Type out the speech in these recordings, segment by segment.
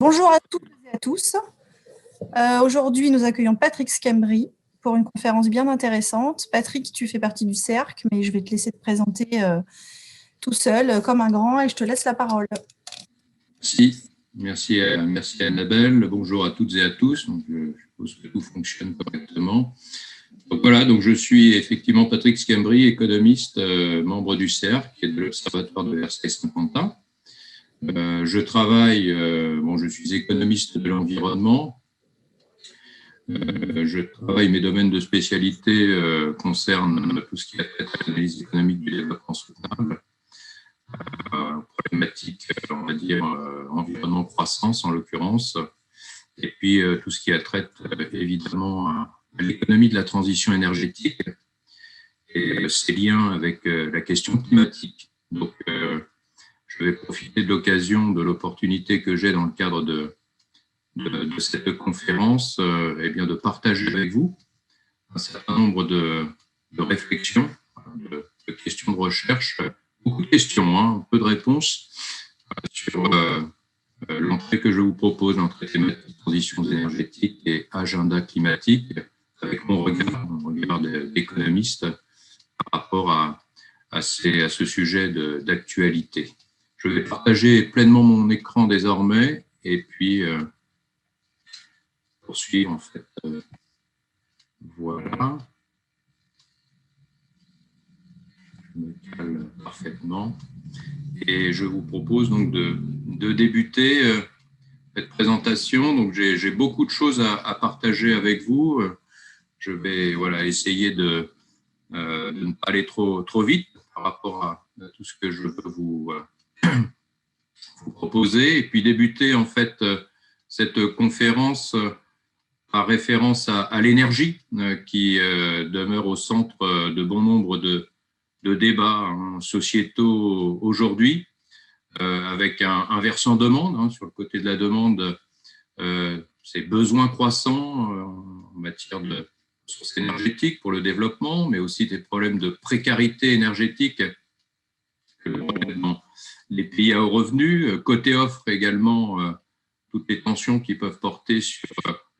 Bonjour à toutes et à tous. Aujourd'hui, nous accueillons Patrick Schembri pour une conférence bien intéressante. Patrick, tu fais partie du cercle, mais je vais te laisser te présenter tout seul, comme un grand, et je te laisse la parole. Merci Annabelle. Bonjour à toutes et à tous. Donc, je suppose que tout fonctionne correctement. Donc voilà, donc je suis effectivement Patrick Schembri, économiste, membre du CERC et de l'Observatoire de Versailles-Saint-Quentin. Je travaille, je suis économiste de l'environnement. Je travaille, mes domaines de spécialité concernent tout ce qui a trait à l'analyse économique du développement soutenable, problématique, on va dire, environnement-croissance en l'occurrence, et puis tout ce qui a trait évidemment à l'économie de la transition énergétique et ses liens avec la question climatique. Donc, je vais profiter de l'occasion, de l'opportunité que j'ai dans le cadre de cette conférence, de partager avec vous un certain nombre de réflexions, de questions de recherche, beaucoup de questions, peu de réponses sur l'entrée que je vous propose, l'entrée thématique transitions énergétiques et agenda climatique, avec mon regard d'économiste par rapport à ce sujet d'actualité. Je vais partager pleinement mon écran désormais et puis poursuivre en fait. Voilà. Je me cale parfaitement. Et je vous propose donc de débuter cette présentation. Donc j'ai beaucoup de choses à partager avec vous. Je vais essayer de ne pas aller trop vite par rapport à tout ce que je veux vous proposer. Et puis débuter en fait cette conférence par référence à l'énergie qui demeure au centre de bon nombre de débats sociétaux aujourd'hui, avec un versant demande. Sur le côté de la demande, ces besoins croissants en matière de ressources énergétiques pour le développement, mais aussi des problèmes de précarité énergétique dans les pays à haut revenu. Côté offre également, toutes les tensions qui peuvent porter sur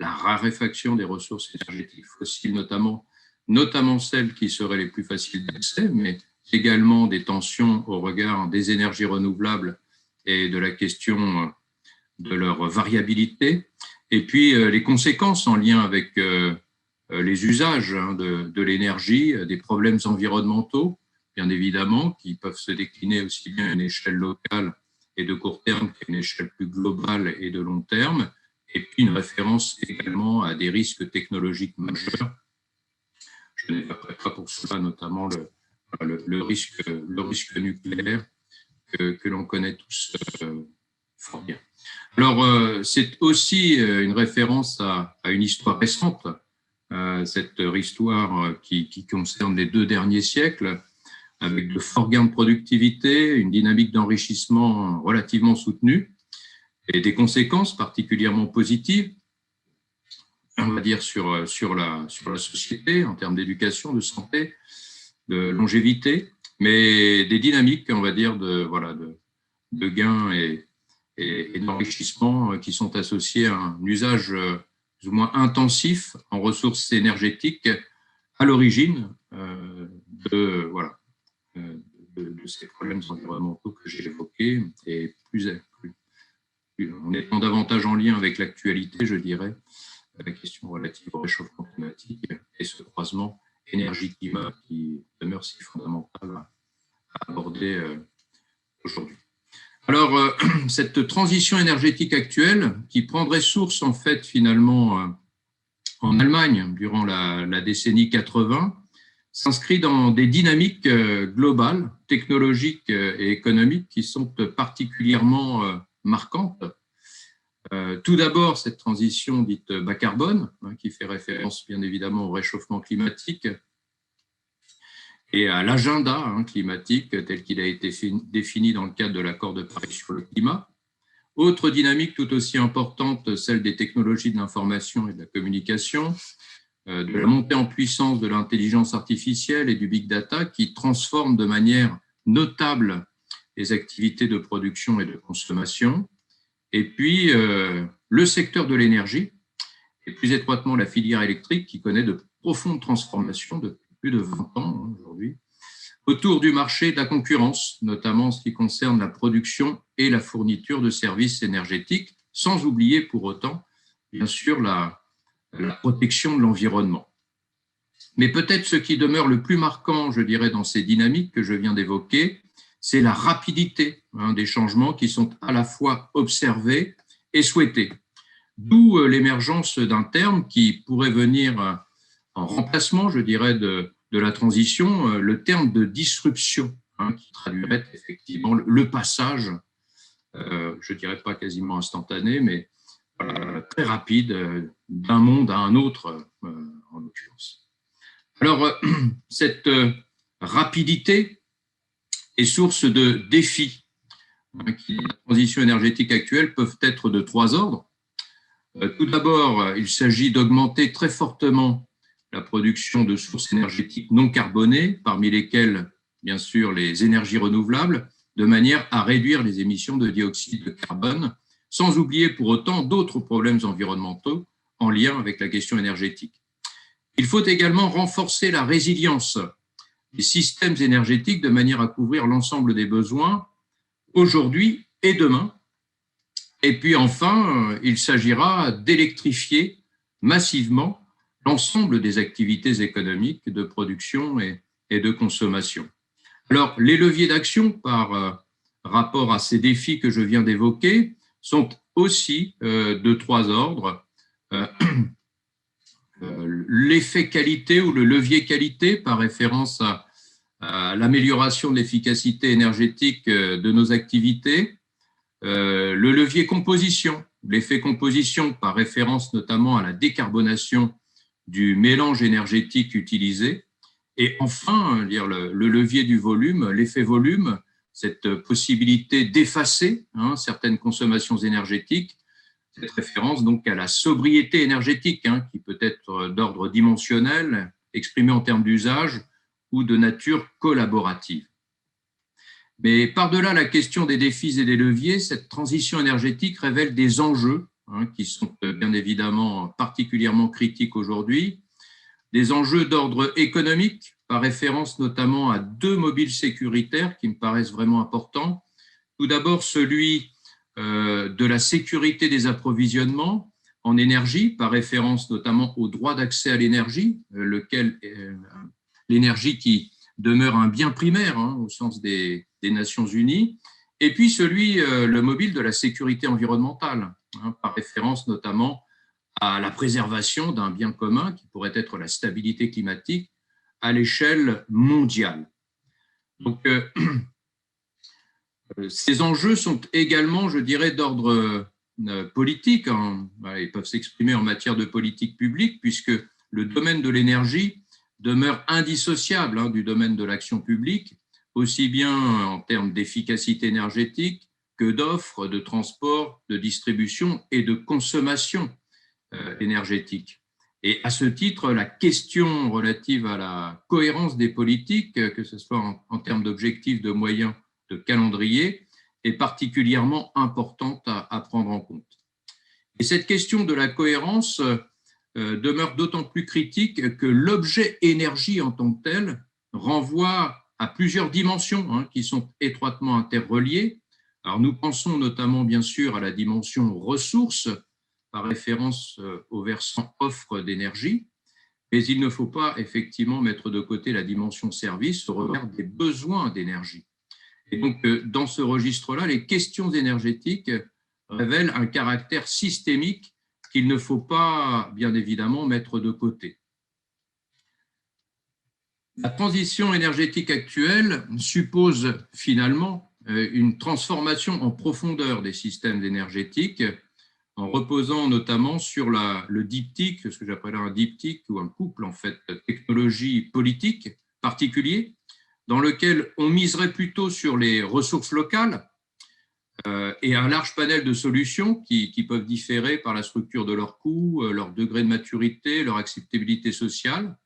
la raréfaction des ressources énergétiques fossiles, notamment celles qui seraient les plus faciles d'accès, mais également des tensions au regard des énergies renouvelables et de la question de leur variabilité, et puis les conséquences en lien avec les usages de l'énergie, des problèmes environnementaux, bien évidemment, qui peuvent se décliner aussi bien à une échelle locale et de court terme qu'à une échelle plus globale et de long terme, et puis une référence également à des risques technologiques majeurs. Je n'ai pas pour cela notamment le risque nucléaire que l'on connaît tous fort bien. Alors, c'est aussi une référence à une histoire récente, cette histoire qui concerne les 2 derniers siècles, avec de forts gains de productivité, une dynamique d'enrichissement relativement soutenue, et des conséquences particulièrement positives, on va dire, sur la société, en termes d'éducation, de santé, de longévité, mais des dynamiques, on va dire, de gains et d'enrichissement qui sont associés à un usage plus ou moins intensif en ressources énergétiques à l'origine de ces problèmes environnementaux que j'ai évoqués, et en étant davantage en lien avec l'actualité, je dirais, la question relative au réchauffement climatique et ce croisement énergie-climat qui demeure si fondamental à aborder aujourd'hui. Alors, cette transition énergétique actuelle, qui prendrait source en fait finalement en Allemagne durant la décennie 80, s'inscrit dans des dynamiques globales, technologiques et économiques qui sont particulièrement marquantes. Tout d'abord, cette transition dite bas carbone, qui fait référence bien évidemment au réchauffement climatique et à l'agenda climatique tel qu'il a été défini dans le cadre de l'accord de Paris sur le climat. Autre dynamique tout aussi importante, celle des technologies de l'information et de la communication, de la montée en puissance de l'intelligence artificielle et du big data qui transforment de manière notable les activités de production et de consommation. et puis le secteur de l'énergie, et plus étroitement la filière électrique qui connaît de profondes transformations depuis plus de 20 ans aujourd'hui, autour du marché de la concurrence, notamment en ce qui concerne la production et la fourniture de services énergétiques, sans oublier pour autant, bien sûr, la protection de l'environnement. Mais peut-être ce qui demeure le plus marquant, je dirais, dans ces dynamiques que je viens d'évoquer, c'est la rapidité des changements qui sont à la fois observés et souhaités. D'où l'émergence d'un terme qui pourrait venir en remplacement, je dirais, de la transition, le terme de disruption, qui traduirait effectivement le passage, je ne dirais pas quasiment instantané, mais très rapide d'un monde à un autre, en l'occurrence. Alors, cette rapidité est source de défis. La transition énergétique actuelle peuvent être de 3 ordres. Tout d'abord, il s'agit d'augmenter très fortement la production de sources énergétiques non carbonées, parmi lesquelles, bien sûr, les énergies renouvelables, de manière à réduire les émissions de dioxyde de carbone, sans oublier pour autant d'autres problèmes environnementaux en lien avec la question énergétique. Il faut également renforcer la résilience des systèmes énergétiques de manière à couvrir l'ensemble des besoins aujourd'hui et demain. Et puis enfin, il s'agira d'électrifier massivement l'ensemble des activités économiques de production et de consommation. Alors, les leviers d'action par rapport à ces défis que je viens d'évoquer sont aussi de 3 ordres. L'effet qualité ou le levier qualité par référence à l'amélioration de l'efficacité énergétique de nos activités, le levier composition, l'effet composition par référence notamment à la décarbonation du mélange énergétique utilisé, et enfin le levier du volume, l'effet volume, cette possibilité d'effacer certaines consommations énergétiques, cette référence donc à la sobriété énergétique qui peut être d'ordre dimensionnel, exprimée en termes d'usage ou de nature collaborative. Mais par-delà la question des défis et des leviers, cette transition énergétique révèle des enjeux qui sont bien évidemment particulièrement critiques aujourd'hui, des enjeux d'ordre économique, par référence notamment à 2 mobiles sécuritaires qui me paraissent vraiment importants. Tout d'abord, celui de la sécurité des approvisionnements en énergie, par référence notamment au droit d'accès à l'énergie, l'énergie qui demeure un bien primaire au sens des Nations Unies, et puis le mobile de la sécurité environnementale, par référence notamment à la préservation d'un bien commun qui pourrait être la stabilité climatique à l'échelle mondiale. Donc, ces enjeux sont également, je dirais, d'ordre politique. Ils peuvent s'exprimer en matière de politique publique, puisque le domaine de l'énergie demeure indissociable du domaine de l'action publique, aussi bien en termes d'efficacité énergétique que d'offres, de transport, de distribution et de consommation énergétique. Et à ce titre, la question relative à la cohérence des politiques, que ce soit en termes d'objectifs, de moyens, de calendrier, est particulièrement importante à prendre en compte. Et cette question de la cohérence demeure d'autant plus critique que l'objet énergie en tant que tel renvoie à plusieurs dimensions qui sont étroitement interreliées. Alors nous pensons notamment bien sûr à la dimension ressources, par référence au versant offre d'énergie, mais il ne faut pas effectivement mettre de côté la dimension service au regard des besoins d'énergie. Et donc, dans ce registre-là, les questions énergétiques révèlent un caractère systémique qu'il ne faut pas, bien évidemment, mettre de côté. La transition énergétique actuelle suppose finalement une transformation en profondeur des systèmes énergétiques, en reposant notamment sur le diptyque, ce que j'appelle un diptyque ou un couple en fait, technologie-politique particulier, dans lequel on miserait plutôt sur les ressources locales et un large panel de solutions qui peuvent différer par la structure de leurs coûts, leur degré de maturité, leur acceptabilité sociale.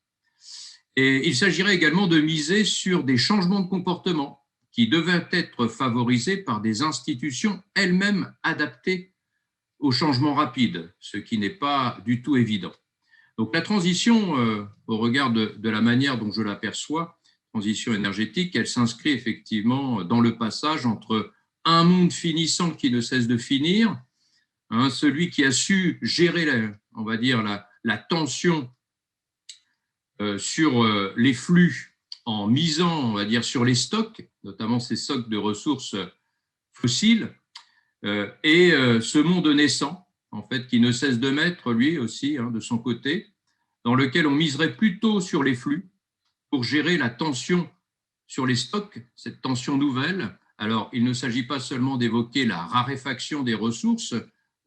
Et il s'agirait également de miser sur des changements de comportement qui devaient être favorisés par des institutions elles-mêmes adaptées au changement rapide, ce qui n'est pas du tout évident. Donc la transition, au regard de la manière dont je l'aperçois, transition énergétique, elle s'inscrit effectivement dans le passage entre un monde finissant qui ne cesse de finir, hein, celui qui a su gérer, on va dire, la tension sur les flux en misant, on va dire, sur les stocks, notamment ces stocks de ressources fossiles, et ce monde naissant, en fait, qui ne cesse de mettre, lui aussi, hein, de son côté, dans lequel on miserait plutôt sur les flux pour gérer la tension sur les stocks, cette tension nouvelle. Alors, il ne s'agit pas seulement d'évoquer la raréfaction des ressources,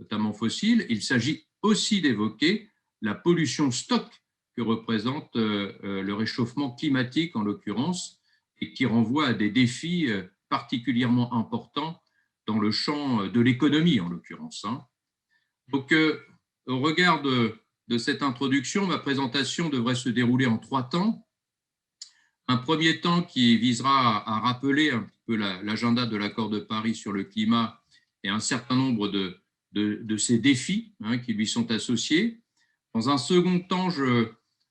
notamment fossiles, il s'agit aussi d'évoquer la pollution stock que représente le réchauffement climatique, en l'occurrence, et qui renvoie à des défis particulièrement importants dans le champ de l'économie, en l'occurrence. Donc, au regard de cette introduction, ma présentation devrait se dérouler en 3 temps. Un premier temps qui visera à rappeler un peu l'agenda de l'accord de Paris sur le climat et un certain nombre de ces défis, hein, qui lui sont associés. Dans un second temps, je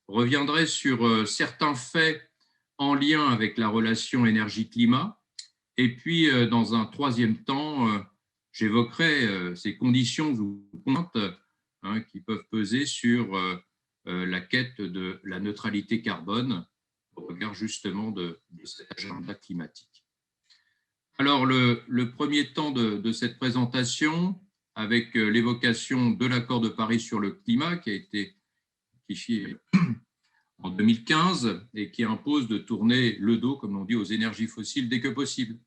reviendrai sur certains faits en lien avec la relation énergie-climat. Et puis, dans un troisième temps, j'évoquerai ces conditions ou contraintes, hein, qui peuvent peser sur la quête de la neutralité carbone au regard justement de cet agenda climatique. Alors, le premier temps de cette présentation, avec l'évocation de l'accord de Paris sur le climat qui a été ratifié en 2015 et qui impose de tourner le dos, comme on dit, aux énergies fossiles dès que possible,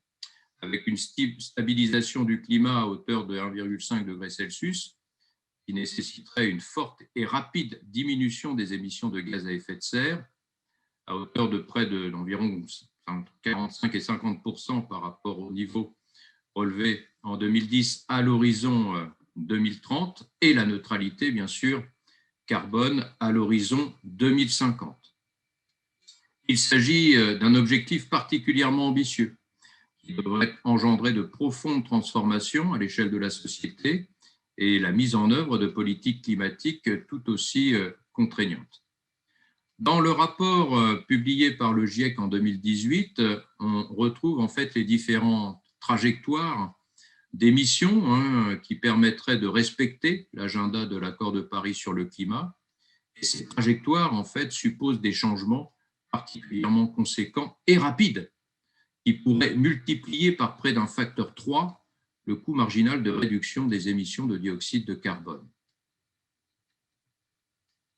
avec une stabilisation du climat à hauteur de 1,5 degré Celsius, qui nécessiterait une forte et rapide diminution des émissions de gaz à effet de serre, à hauteur de près d'environ 45 et 50% par rapport au niveau relevé en 2010 à l'horizon 2030, et la neutralité, bien sûr, carbone à l'horizon 2050. Il s'agit d'un objectif particulièrement ambitieux qui devrait engendrer de profondes transformations à l'échelle de la société et la mise en œuvre de politiques climatiques tout aussi contraignantes. Dans le rapport publié par le GIEC en 2018, on retrouve en fait les différentes trajectoires d'émissions, hein, qui permettraient de respecter l'agenda de l'accord de Paris sur le climat. Et ces trajectoires, en fait, supposent des changements particulièrement conséquents et rapides qui pourraient multiplier par près d'un facteur 3 le coût marginal de réduction des émissions de dioxyde de carbone.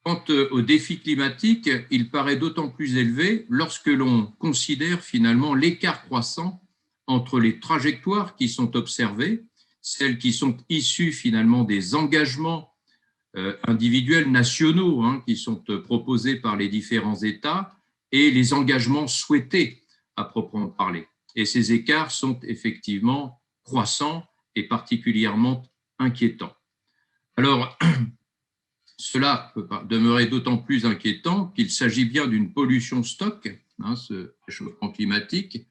Quant au défi climatique, il paraît d'autant plus élevé lorsque l'on considère finalement l'écart croissant entre les trajectoires qui sont observées, celles qui sont issues finalement des engagements individuels nationaux, hein, qui sont proposés par les différents États, et les engagements souhaités à proprement parler. Et ces écarts sont effectivement croissants et particulièrement inquiétants. Alors, cela peut demeurer d'autant plus inquiétant qu'il s'agit bien d'une pollution stock, hein, ce réchauffement climatique,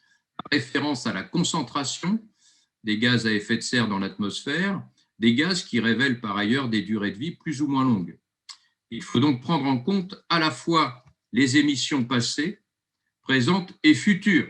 référence à la concentration des gaz à effet de serre dans l'atmosphère, des gaz qui révèlent par ailleurs des durées de vie plus ou moins longues. Il faut donc prendre en compte à la fois les émissions passées, présentes et futures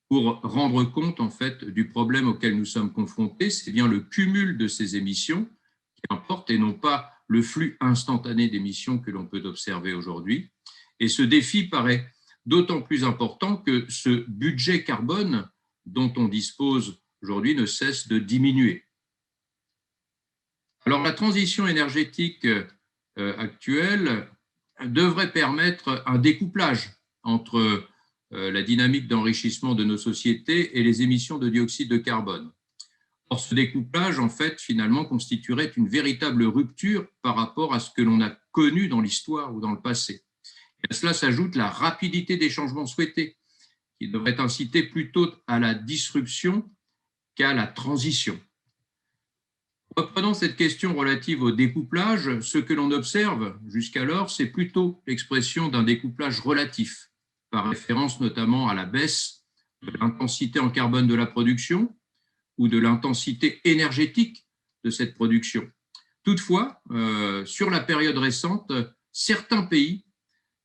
pour rendre compte en fait du problème auquel nous sommes confrontés. C'est bien le cumul de ces émissions qui importe et non pas le flux instantané d'émissions que l'on peut observer aujourd'hui. Et ce défi paraît d'autant plus important que ce budget carbone dont on dispose aujourd'hui ne cesse de diminuer. Alors, la transition énergétique actuelle devrait permettre un découplage entre la dynamique d'enrichissement de nos sociétés et les émissions de dioxyde de carbone. Or, ce découplage, en fait, finalement, constituerait une véritable rupture par rapport à ce que l'on a connu dans l'histoire ou dans le passé. Et à cela s'ajoute la rapidité des changements souhaités, qui devrait inciter plutôt à la disruption qu'à la transition. Reprenant cette question relative au découplage, ce que l'on observe jusqu'alors, c'est plutôt l'expression d'un découplage relatif, par référence notamment à la baisse de l'intensité en carbone de la production ou de l'intensité énergétique de cette production. Toutefois, sur la période récente, certains pays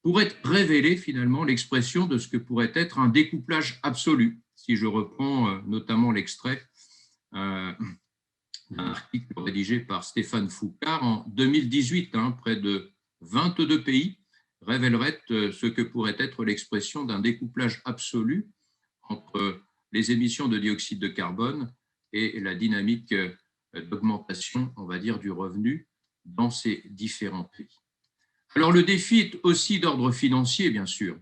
pourraient révéler finalement l'expression de ce que pourrait être un découplage absolu, si je reprends notamment l'extrait d'un article rédigé par Stéphane Foucard en 2018, près de 22 pays révéleraient ce que pourrait être l'expression d'un découplage absolu entre les émissions de dioxyde de carbone et la dynamique d'augmentation, on va dire, du revenu dans ces différents pays. Alors, le défi est aussi d'ordre financier, bien sûr,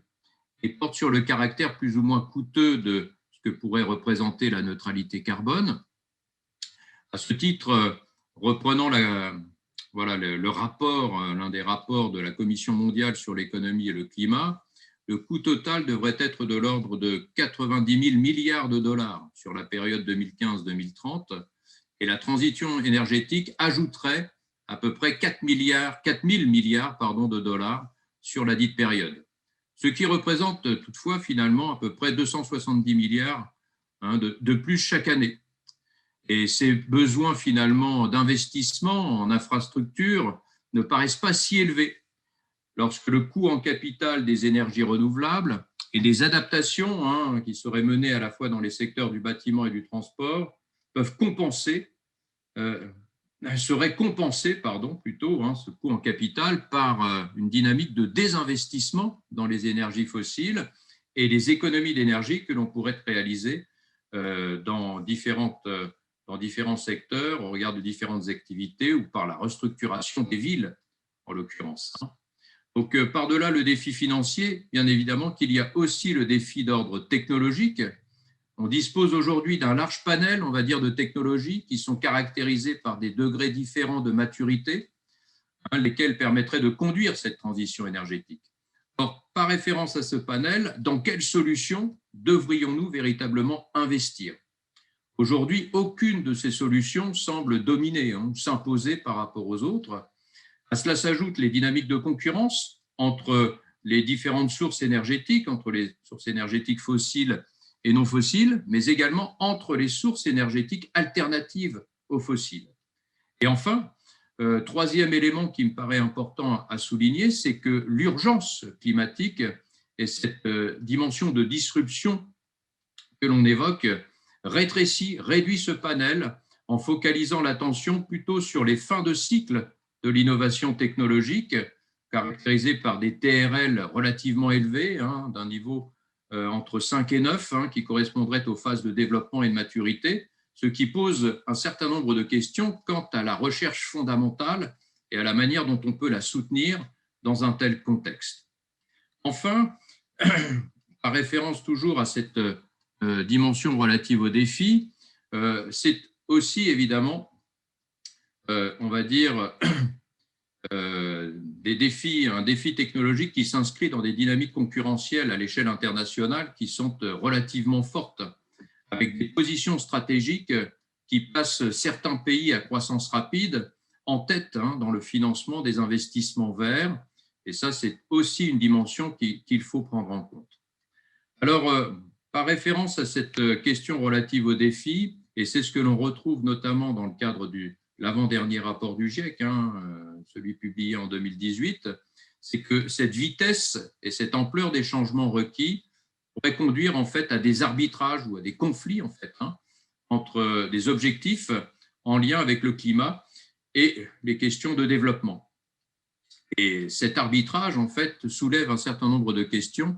et porte sur le caractère plus ou moins coûteux de ce que pourrait représenter la neutralité carbone. À ce titre, reprenant le rapport, l'un des rapports de la Commission mondiale sur l'économie et le climat, le coût total devrait être de l'ordre de 90 000 milliards de dollars sur la période 2015-2030, et la transition énergétique ajouterait à peu près 4 000 milliards de dollars sur la dite période, ce qui représente toutefois finalement à peu près 270 milliards de plus chaque année. Et ces besoins finalement d'investissement en infrastructures ne paraissent pas si élevés lorsque le coût en capital des énergies renouvelables et des adaptations qui seraient menées à la fois dans les secteurs du bâtiment et du transport seraient compensés ce coût en capital par une dynamique de désinvestissement dans les énergies fossiles et les économies d'énergie que l'on pourrait réaliser dans différents secteurs au regard de différentes activités ou par la restructuration des villes, en l'occurrence. Donc, par-delà le défi financier, bien évidemment qu'il y a aussi le défi d'ordre technologique. On dispose aujourd'hui d'un large panel, on va dire, de technologies qui sont caractérisées par des degrés différents de maturité, lesquels permettraient de conduire cette transition énergétique. Alors, par référence à ce panel, dans quelles solutions devrions-nous véritablement investir ? Aujourd'hui, aucune de ces solutions semble dominer ou s'imposer par rapport aux autres. À cela s'ajoutent les dynamiques de concurrence entre les différentes sources énergétiques, entre les sources énergétiques fossiles et non fossiles, mais également entre les sources énergétiques alternatives aux fossiles. Et enfin, troisième élément qui me paraît important à souligner, c'est que l'urgence climatique et cette dimension de disruption que l'on évoque réduit ce panel en focalisant l'attention plutôt sur les fins de cycle de l'innovation technologique, caractérisée par des TRL relativement élevés, d'un niveau entre 5 et 9, qui correspondraient aux phases de développement et de maturité, ce qui pose un certain nombre de questions quant à la recherche fondamentale et à la manière dont on peut la soutenir dans un tel contexte. Enfin, par référence toujours à cette dimension relative aux défis, c'est aussi évidemment, on va dire, un défi technologique qui s'inscrit dans des dynamiques concurrentielles à l'échelle internationale qui sont relativement fortes, avec des positions stratégiques qui placent certains pays à croissance rapide en tête dans le financement des investissements verts. Et ça, c'est aussi une dimension qu'il faut prendre en compte. Alors, par référence à cette question relative aux défis, et c'est ce que l'on retrouve notamment dans le cadre de l'avant-dernier rapport du GIEC, celui publié en 2018, c'est que cette vitesse et cette ampleur des changements requis pourraient conduire en fait à des arbitrages ou à des conflits en fait entre des objectifs en lien avec le climat et les questions de développement. Et cet arbitrage en fait soulève un certain nombre de questions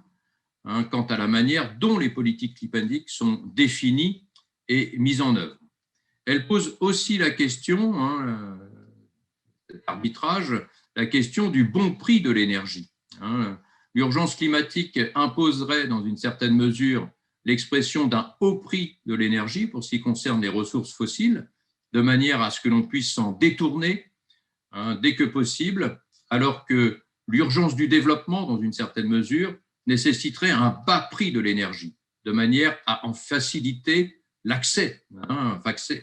quant à la manière dont les politiques climatiques sont définies et mises en œuvre. Elle pose aussi la question, cet arbitrage, la question du bon prix de l'énergie. L'urgence climatique imposerait dans une certaine mesure l'expression d'un haut prix de l'énergie pour ce qui concerne les ressources fossiles, de manière à ce que l'on puisse s'en détourner dès que possible, alors que l'urgence du développement, dans une certaine mesure, nécessiterait un bas prix de l'énergie, de manière à en faciliter l'accès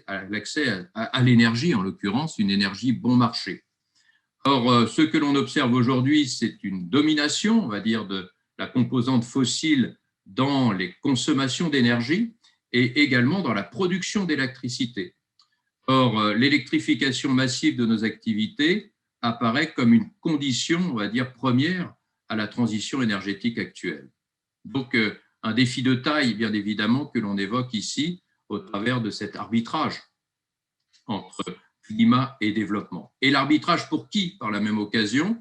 à l'énergie, en l'occurrence une énergie bon marché. Or, ce que l'on observe aujourd'hui, c'est une domination, on va dire, de la composante fossile dans les consommations d'énergie et également dans la production d'électricité. Or, l'électrification massive de nos activités apparaît comme une condition, on va dire, première à la transition énergétique actuelle. Donc, un défi de taille, bien évidemment, que l'on évoque ici au travers de cet arbitrage entre climat et développement. Et l'arbitrage pour qui, par la même occasion,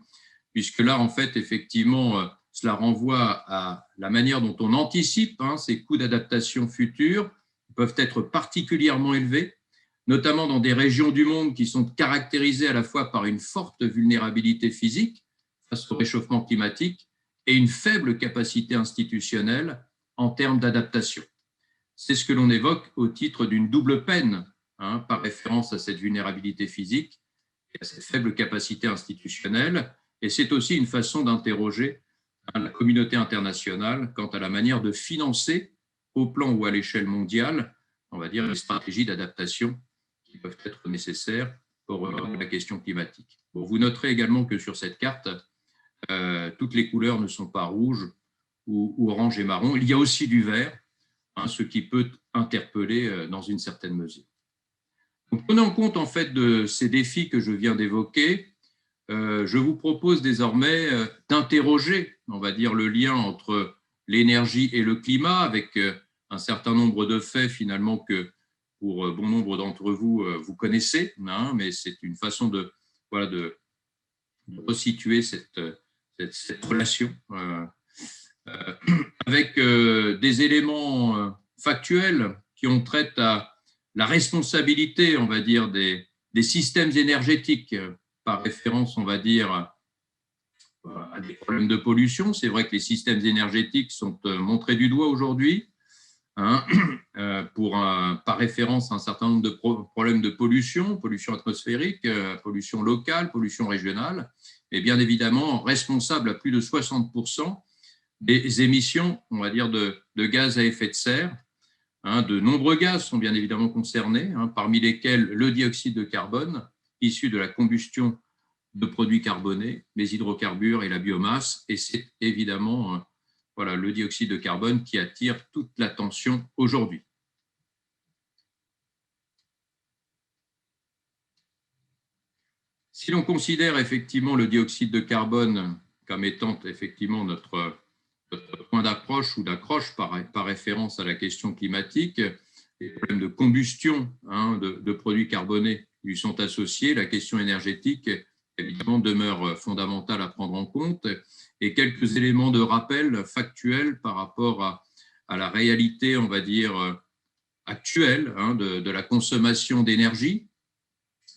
puisque là, en fait, effectivement, cela renvoie à la manière dont on anticipe ces coûts d'adaptation futurs qui peuvent être particulièrement élevés, notamment dans des régions du monde qui sont caractérisées à la fois par une forte vulnérabilité physique face au réchauffement climatique et une faible capacité institutionnelle en termes d'adaptation. C'est ce que l'on évoque au titre d'une double peine, par référence à cette vulnérabilité physique et à cette faible capacité institutionnelle. Et c'est aussi une façon d'interroger la communauté internationale quant à la manière de financer, au plan ou à l'échelle mondiale, on va dire, les stratégies d'adaptation qui peuvent être nécessaires pour la question climatique. Bon, vous noterez également que sur cette carte, toutes les couleurs ne sont pas rouges ou orange et marron. Il y a aussi du vert, ce qui peut interpeller dans une certaine mesure. Donc, tenant compte en fait de ces défis que je viens d'évoquer, je vous propose désormais d'interroger, on va dire, le lien entre l'énergie et le climat, avec un certain nombre de faits finalement que pour bon nombre d'entre vous, vous connaissez, mais c'est une façon de resituer cette relation avec des éléments factuels qui ont trait à la responsabilité, on va dire, des systèmes énergétiques, par référence, on va dire, à des problèmes de pollution. C'est vrai que les systèmes énergétiques sont montrés du doigt aujourd'hui, par référence à un certain nombre de problèmes de pollution atmosphérique, pollution locale, pollution régionale, et bien évidemment responsable à plus de 60% des émissions, on va dire, de gaz à effet de serre. De nombreux gaz sont bien évidemment concernés, parmi lesquels le dioxyde de carbone, issu de la combustion de produits carbonés, les hydrocarbures et la biomasse. Et c'est évidemment le dioxyde de carbone qui attire toute l'attention aujourd'hui. Si l'on considère effectivement le dioxyde de carbone comme étant effectivement notre point d'approche ou d'accroche par référence à la question climatique, les problèmes de combustion de produits carbonés lui sont associés, la question énergétique évidemment demeure fondamentale à prendre en compte, et quelques éléments de rappel factuels par rapport à la réalité, on va dire, actuelle de la consommation d'énergie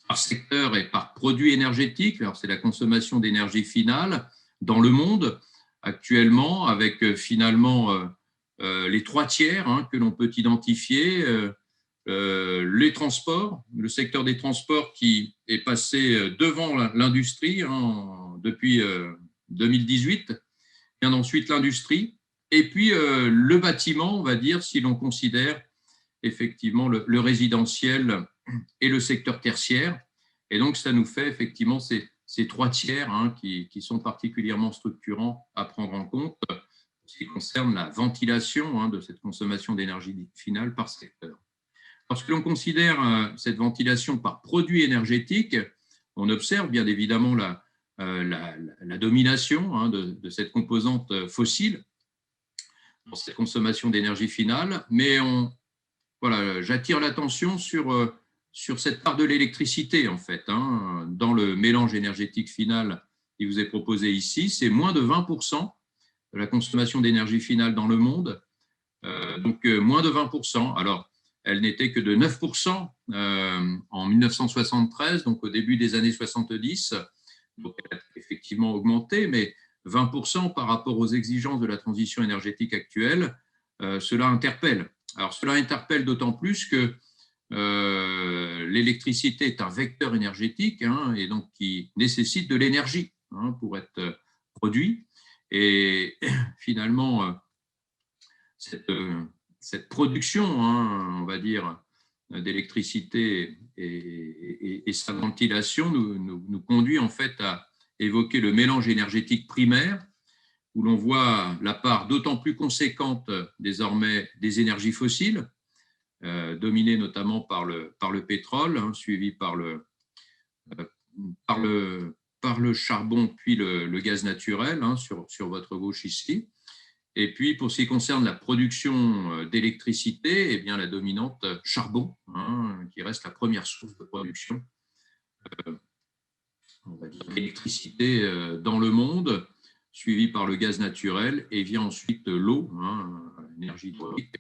par secteur et par produit énergétique. Alors, c'est la consommation d'énergie finale dans le monde actuellement, avec finalement les 3/3 que l'on peut identifier, les transports, le secteur des transports qui est passé devant l'industrie depuis 2018, et ensuite l'industrie, et puis le bâtiment, on va dire, si l'on considère effectivement le résidentiel et le secteur tertiaire. Et donc, ça nous fait effectivement ces 3/3 qui sont particulièrement structurants à prendre en compte en ce qui concerne la ventilation de cette consommation d'énergie finale par secteur. Lorsque l'on considère cette ventilation par produit énergétique, on observe bien évidemment la domination de cette composante fossile dans cette consommation d'énergie finale, mais j'attire l'attention sur cette part de l'électricité, en fait, dans le mélange énergétique final qui vous est proposé ici. C'est moins de 20% de la consommation d'énergie finale dans le monde, donc moins de 20%. Alors, elle n'était que de 9% en 1973, donc au début des années 70. Donc, elle a effectivement augmenté, mais 20% par rapport aux exigences de la transition énergétique actuelle, cela interpelle. Alors, cela interpelle d'autant plus que l'électricité est un vecteur énergétique et donc qui nécessite de l'énergie pour être produit. Et finalement, cette production, on va dire, d'électricité et sa ventilation nous conduit en fait à évoquer le mélange énergétique primaire, où l'on voit la part d'autant plus conséquente désormais des énergies fossiles, dominé notamment par le pétrole, hein, suivi par le charbon, puis le gaz naturel, hein, sur votre gauche ici. Et puis, pour ce qui concerne la production d'électricité, eh bien, la dominante charbon, hein, qui reste la première source de production on va dire, d'électricité dans le monde, suivi par le gaz naturel, et vient ensuite l'eau, hein, l'énergie hydraulique,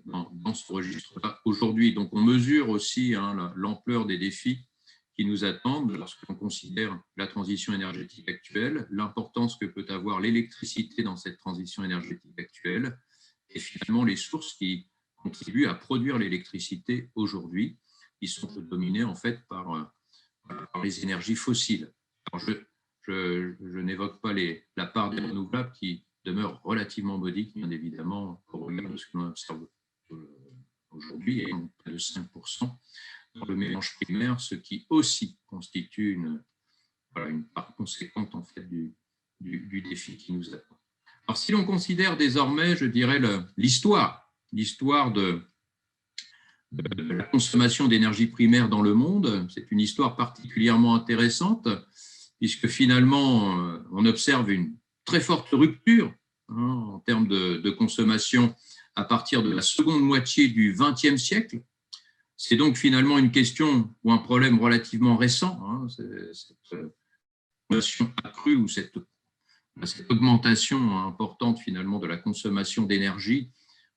dans ce registre-là aujourd'hui. Donc, on mesure aussi hein, l'ampleur des défis qui nous attendent lorsqu'on considère la transition énergétique actuelle, l'importance que peut avoir l'électricité dans cette transition énergétique actuelle, et finalement les sources qui contribuent à produire l'électricité aujourd'hui, qui sont dominées en fait par les énergies fossiles. Alors je n'évoque pas la part des renouvelables qui demeure relativement modique, bien évidemment, au regard de ce que l'on observe aujourd'hui, et près de 5% dans le mélange primaire, ce qui aussi constitue une part conséquente en fait, du défi qui nous attend. Alors, si l'on considère désormais, je dirais, l'histoire de la consommation d'énergie primaire dans le monde, c'est une histoire particulièrement intéressante, puisque finalement, on observe une très forte rupture hein, en termes de consommation à partir de la seconde moitié du XXe siècle. C'est donc finalement une question ou un problème relativement récent, hein, cette consommation accrue ou cette augmentation importante finalement de la consommation d'énergie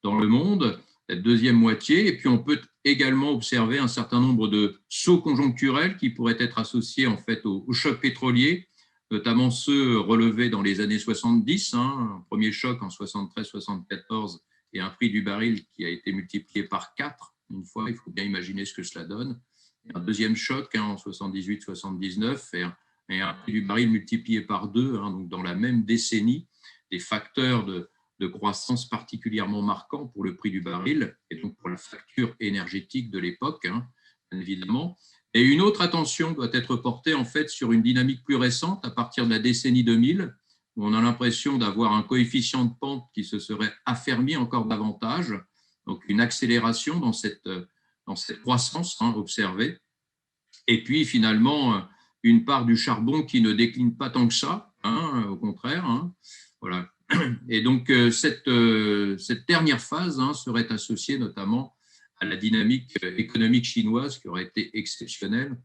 dans le monde, la deuxième moitié. Et puis on peut également observer un certain nombre de sauts conjoncturels qui pourraient être associés en fait au choc pétrolier, notamment ceux relevés dans les années 70, hein, un premier choc en 73-74 et un prix du baril qui a été multiplié par 4 une fois, il faut bien imaginer ce que cela donne. Et un deuxième choc hein, en 78-79 et un prix du baril multiplié par 2, hein, donc dans la même décennie, des facteurs de croissance particulièrement marquants pour le prix du baril et donc pour la facture énergétique de l'époque, hein, bien évidemment. Et une autre attention doit être portée en fait sur une dynamique plus récente à partir de la décennie 2000, où on a l'impression d'avoir un coefficient de pente qui se serait affermi encore davantage, donc une accélération dans cette croissance hein, observée. Et puis finalement, une part du charbon qui ne décline pas tant que ça, hein, au contraire. Hein, voilà. Et donc cette dernière phase hein, serait associée notamment à la dynamique économique chinoise qui aurait été exceptionnelle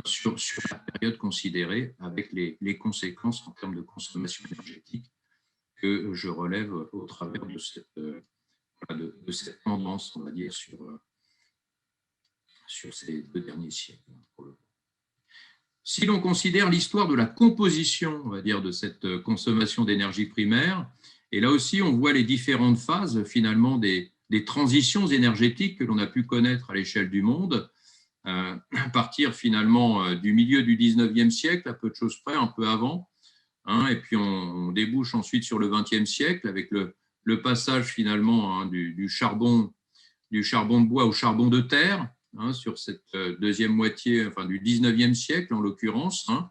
sur la période considérée, avec les conséquences en termes de consommation énergétique que je relève au travers de cette tendance, on va dire, sur ces 2 derniers siècles. Si l'on considère l'histoire de la composition, on va dire, de cette consommation d'énergie primaire, et là aussi, on voit les différentes phases, finalement, des transitions énergétiques que l'on a pu connaître à l'échelle du monde, à partir, finalement, du milieu du 19e siècle, à peu de choses près, un peu avant, hein, et puis on débouche ensuite sur le 20e siècle, avec le passage, finalement, hein, du charbon de bois au charbon de terre, hein, sur cette deuxième moitié, enfin du 19e siècle en l'occurrence, hein,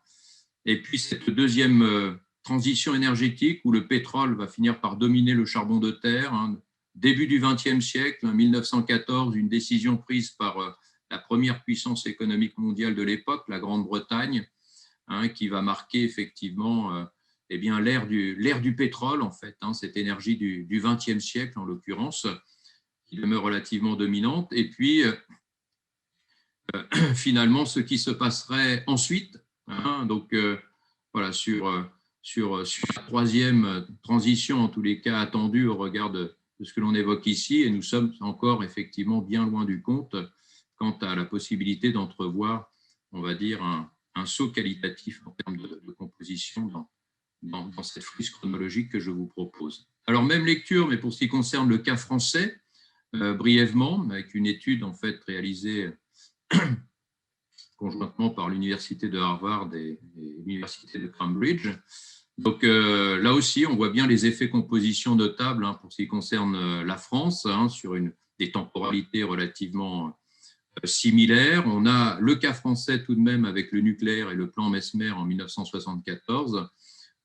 et puis cette deuxième transition énergétique où le pétrole va finir par dominer le charbon de terre, hein, début du 20e siècle, en 1914, une décision prise par la première puissance économique mondiale de l'époque, la Grande-Bretagne, hein, qui va marquer effectivement eh bien, l'ère du pétrole, en fait, hein, cette énergie du 20e siècle en l'occurrence, qui demeure relativement dominante. Et puis, finalement, ce qui se passerait ensuite, hein, donc voilà, sur la troisième transition, en tous les cas attendue au regard de ce que l'on évoque ici, et nous sommes encore effectivement bien loin du compte quant à la possibilité d'entrevoir, on va dire, un saut qualitatif en termes de composition dans cette frise chronologique que je vous propose. Alors, même lecture, mais pour ce qui concerne le cas français, brièvement, avec une étude en fait réalisée conjointement par l'université de Harvard et l'université de Cambridge. Donc là aussi, on voit bien les effets composition notables hein, pour ce qui concerne la France, hein, sur des temporalités relativement similaires. On a le cas français tout de même avec le nucléaire et le plan Mesmer en 1974,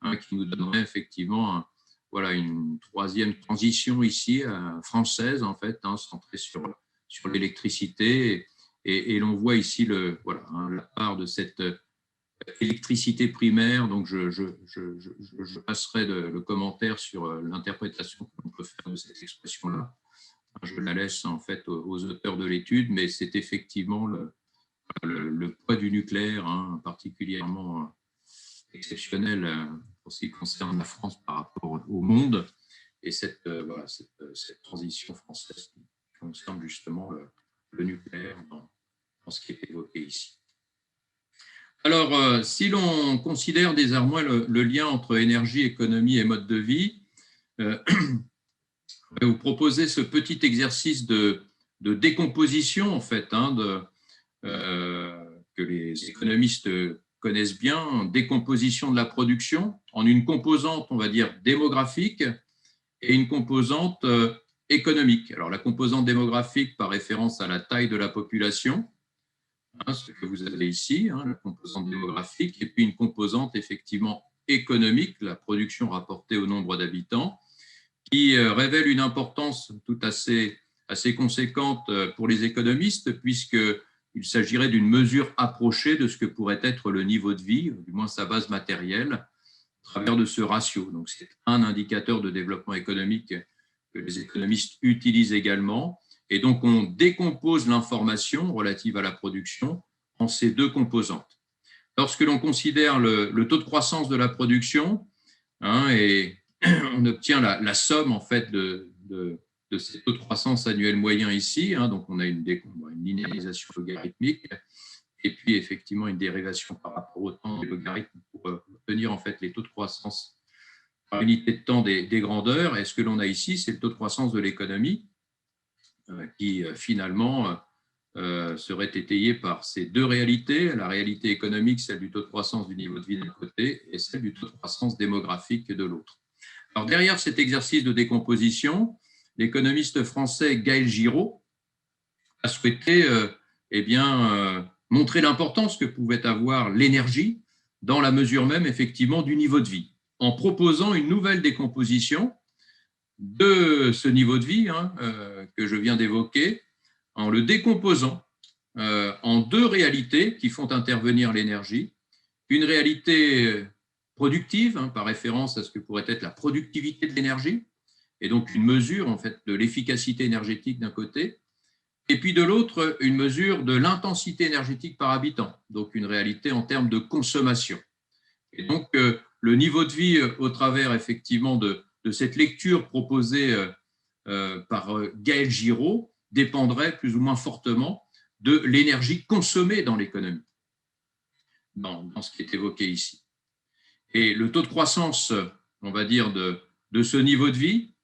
hein, qui nous donnerait effectivement voilà, une troisième transition ici, française, en fait, centrée sur l'électricité. Et l'on voit ici voilà, la part de cette électricité primaire. Donc, je passerai le commentaire sur l'interprétation qu'on peut faire de cette expression-là. Je la laisse en fait aux auteurs de l'étude, mais c'est effectivement le poids du nucléaire, particulièrement exceptionnel pour ce qui concerne la France par rapport au monde, et cette transition française qui concerne justement le nucléaire dans ce qui est évoqué ici. Alors, si l'on considère désormais le lien entre énergie, économie et mode de vie, je vais vous proposer ce petit exercice de décomposition, en fait, que les économistes connaissent bien, décomposition de la production en une composante, on va dire, démographique et une composante économique. Alors, la composante démographique par référence à la taille de la population, ce que vous avez ici, la composante démographique, et puis une composante effectivement économique, la production rapportée au nombre d'habitants, qui révèle une importance tout assez conséquente pour les économistes, puisqu'il s'agirait d'une mesure approchée de ce que pourrait être le niveau de vie, du moins sa base matérielle, à travers de ce ratio. Donc, c'est un indicateur de développement économique que les économistes utilisent également. Et donc, on décompose l'information relative à la production en ces deux composantes. Lorsque l'on considère le taux de croissance de la production, et on obtient la somme en fait de ces taux de croissance annuels moyens ici. Donc, on a une linéarisation logarithmique et puis effectivement une dérivation par rapport au temps des logarithmes pour obtenir en fait les taux de croissance par unité de temps des grandeurs. Et ce que l'on a ici, c'est le taux de croissance de l'économie qui finalement serait étayé par ces deux réalités, la réalité économique, celle du taux de croissance du niveau de vie d'un côté, et celle du taux de croissance démographique de l'autre. Alors, derrière cet exercice de décomposition, l'économiste français Gaël Giraud a souhaité montrer l'importance que pouvait avoir l'énergie dans la mesure même effectivement du niveau de vie, en proposant une nouvelle décomposition de ce niveau de vie que je viens d'évoquer, en le décomposant en deux réalités qui font intervenir l'énergie. Une réalité productive, par référence à ce que pourrait être la productivité de l'énergie, et donc une mesure en fait de l'efficacité énergétique d'un côté, et puis de l'autre, une mesure de l'intensité énergétique par habitant, donc une réalité en termes de consommation. Et donc, le niveau de vie au travers effectivement de cette lecture proposée par Gaël Giraud dépendrait plus ou moins fortement de l'énergie consommée dans l'économie, dans ce qui est évoqué ici. Et le taux de croissance, on va dire, de ce niveau de vie,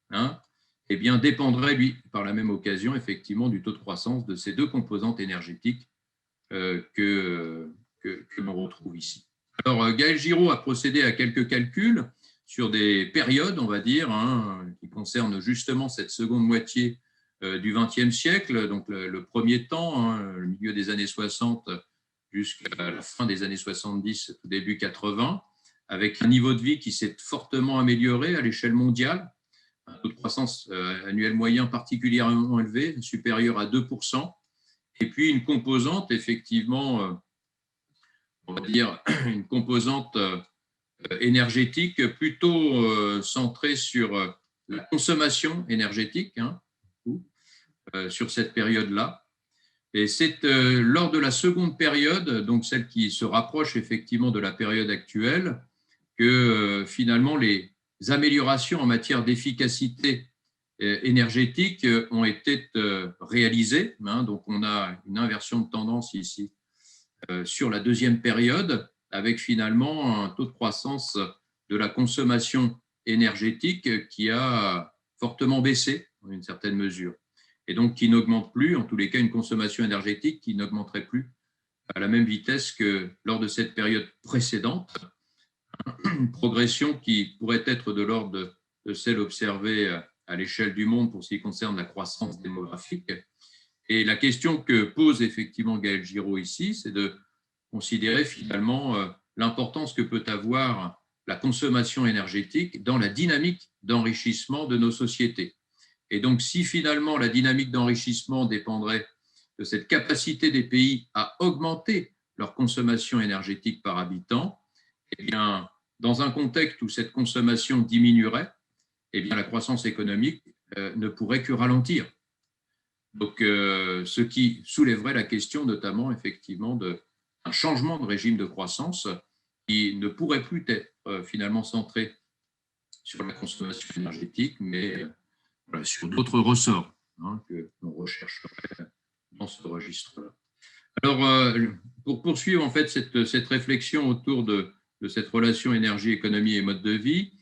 dépendrait, lui, par la même occasion, effectivement, du taux de croissance de ces deux composantes énergétiques que l'on retrouve ici. Alors, Gaël Giraud a procédé à quelques calculs sur des périodes, on va dire, qui concernent justement cette seconde moitié du XXe siècle, donc le premier temps, le milieu des années 60 jusqu'à la fin des années 70, tout début 80, avec un niveau de vie qui s'est fortement amélioré à l'échelle mondiale, un taux de croissance annuel moyen particulièrement élevé, supérieur à 2%, et puis une composante, effectivement, on va dire, une composante énergétique plutôt centrée sur la consommation énergétique, sur cette période-là. Et c'est lors de la seconde période, donc celle qui se rapproche effectivement de la période actuelle, que finalement les améliorations en matière d'efficacité énergétique ont été réalisées. Donc on a une inversion de tendance ici sur la deuxième période, avec finalement un taux de croissance de la consommation énergétique qui a fortement baissé dans une certaine mesure, et donc qui n'augmente plus, en tous les cas une consommation énergétique qui n'augmenterait plus à la même vitesse que lors de cette période précédente, une progression qui pourrait être de l'ordre de celle observée à l'échelle du monde pour ce qui concerne la croissance démographique. Et la question que pose effectivement Gaël Giraud ici, c'est de considérer finalement l'importance que peut avoir la consommation énergétique dans la dynamique d'enrichissement de nos sociétés. Et donc, si finalement la dynamique d'enrichissement dépendrait de cette capacité des pays à augmenter leur consommation énergétique par habitant, eh bien, dans un contexte où cette consommation diminuerait, eh bien, la croissance économique ne pourrait que ralentir. Donc, ce qui soulèverait la question notamment effectivement d'un changement de régime de croissance qui ne pourrait plus être finalement centré sur la consommation énergétique, mais sur d'autres ressorts que l'on rechercherait dans ce registre-là. Alors, pour poursuivre en fait cette réflexion autour de cette relation énergie, économie et mode de vie,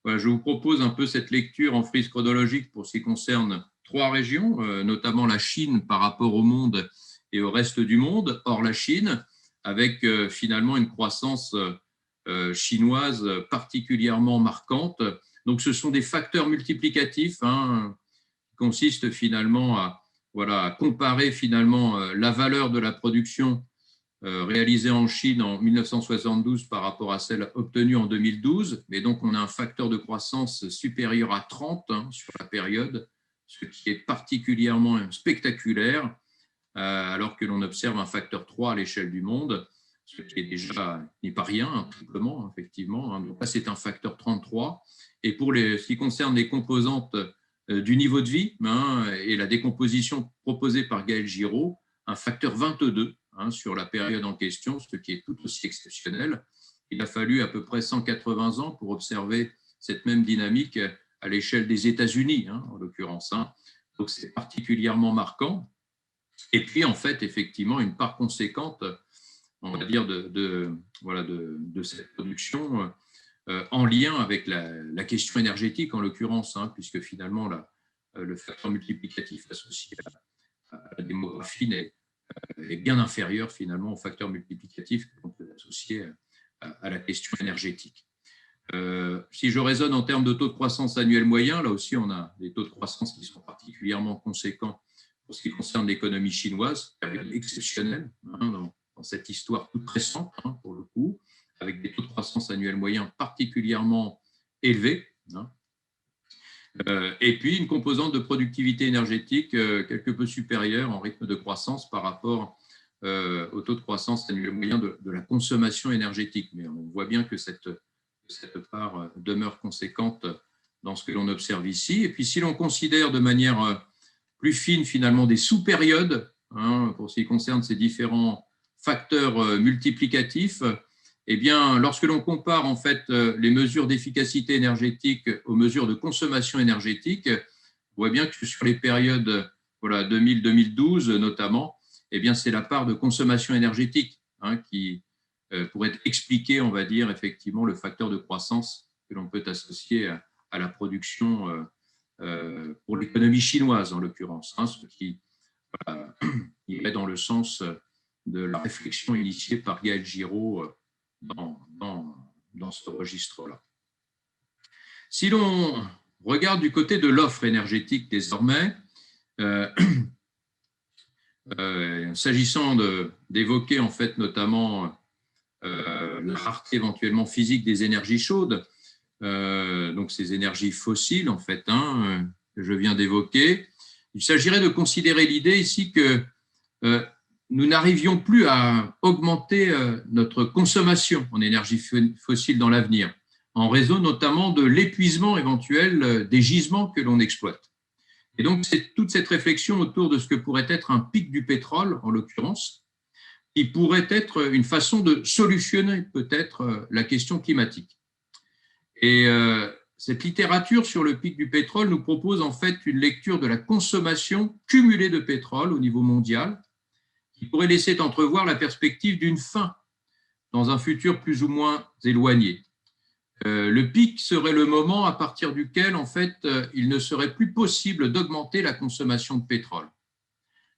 voilà, je vous propose un peu cette lecture en frise chronologique pour ce qui concerne 3 régions, notamment la Chine par rapport au monde et au reste du monde, hors la Chine, avec finalement une croissance chinoise particulièrement marquante. Donc, ce sont des facteurs multiplicatifs qui consistent finalement à comparer finalement la valeur de la production réalisée en Chine en 1972 par rapport à celle obtenue en 2012. Mais donc, on a un facteur de croissance supérieur à 30 sur la période, ce qui est particulièrement spectaculaire, alors que l'on observe un facteur 3 à l'échelle du monde, ce qui est déjà n'est pas rien, triplement, effectivement. Donc là, c'est un facteur 33. Et pour ce qui concerne les composantes du niveau de vie et la décomposition proposée par Gaël Giraud, un facteur 22 sur la période en question, ce qui est tout aussi exceptionnel. Il a fallu à peu près 180 ans pour observer cette même dynamique à l'échelle des États-Unis, en l'occurrence. Donc, c'est particulièrement marquant. Et puis, en fait, effectivement, une part conséquente, on va dire, de cette production en lien avec la question énergétique, en l'occurrence, puisque finalement, le facteur multiplicatif associé à la démographie est bien inférieur finalement au facteur multiplicatif qu'on peut associer à la question énergétique. Si je raisonne en termes de taux de croissance annuel moyen, là aussi on a des taux de croissance qui sont particulièrement conséquents pour ce qui concerne l'économie chinoise, exceptionnelle dans cette histoire toute récente pour le coup, avec des taux de croissance annuel moyens particulièrement élevés. Et puis une composante de productivité énergétique quelque peu supérieure en rythme de croissance par rapport au taux de croissance annuel moyen de la consommation énergétique. Mais on voit bien que cette part demeure conséquente dans ce que l'on observe ici. Et puis si l'on considère de manière plus fine finalement des sous-périodes pour ce qui concerne ces différents facteurs multiplicatifs, eh bien, lorsque l'on compare en fait les mesures d'efficacité énergétique aux mesures de consommation énergétique, on voit bien que sur les périodes 2000-2012 notamment, eh bien, c'est la part de consommation énergétique qui pourrait expliquer, on va dire, effectivement, le facteur de croissance que l'on peut associer à la production pour l'économie chinoise en l'occurrence, ce qui irait dans le sens de la réflexion initiée par Gaël Giraud dans ce registre-là. Si l'on regarde du côté de l'offre énergétique désormais, s'agissant d'évoquer en fait notamment la rareté éventuellement physique des énergies chaudes, donc ces énergies fossiles en fait que je viens d'évoquer, il s'agirait de considérer l'idée ici que nous n'arrivions plus à augmenter notre consommation en énergie fossile dans l'avenir, en raison notamment de l'épuisement éventuel des gisements que l'on exploite. Et donc, c'est toute cette réflexion autour de ce que pourrait être un pic du pétrole, en l'occurrence, qui pourrait être une façon de solutionner peut-être la question climatique. Et cette littérature sur le pic du pétrole nous propose en fait une lecture de la consommation cumulée de pétrole au niveau mondial, qui pourrait laisser entrevoir la perspective d'une fin dans un futur plus ou moins éloigné. Le pic serait le moment à partir duquel, en fait, il ne serait plus possible d'augmenter la consommation de pétrole.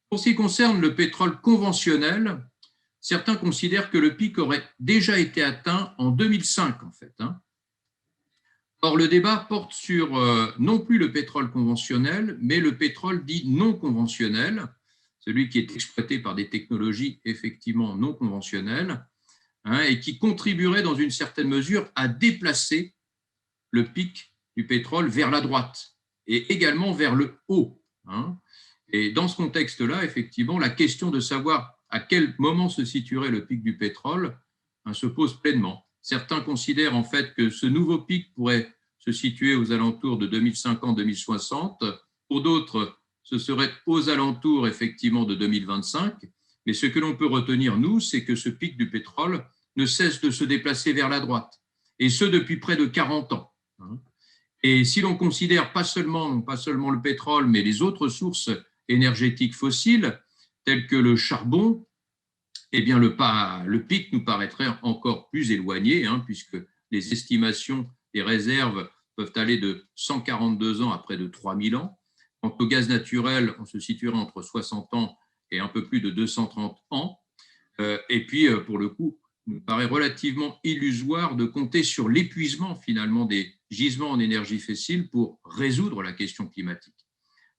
Pour ce qui concerne le pétrole conventionnel, certains considèrent que le pic aurait déjà été atteint en 2005, en fait. Or, le débat porte sur non plus le pétrole conventionnel, mais le pétrole dit non conventionnel, celui qui est exploité par des technologies effectivement non conventionnelles, hein, et qui contribuerait dans une certaine mesure à déplacer le pic du pétrole vers la droite et également vers le haut, hein. Et dans ce contexte-là, effectivement, la question de savoir à quel moment se situerait le pic du pétrole, hein, se pose pleinement. Certains considèrent en fait que ce nouveau pic pourrait se situer aux alentours de 2050-2060. Pour d'autres, ce serait aux alentours effectivement de 2025. Mais ce que l'on peut retenir, nous, c'est que ce pic du pétrole ne cesse de se déplacer vers la droite, et ce depuis près de 40 ans. Et si l'on considère pas seulement le pétrole, mais les autres sources énergétiques fossiles, telles que le charbon, eh bien le pic nous paraîtrait encore plus éloigné, hein, puisque les estimations des réserves peuvent aller de 142 ans à près de 3000 ans. Quant au gaz naturel, on se situerait entre 60 ans et un peu plus de 230 ans. Et puis, pour le coup, il nous paraît relativement illusoire de compter sur l'épuisement finalement des gisements en énergie fossile pour résoudre la question climatique.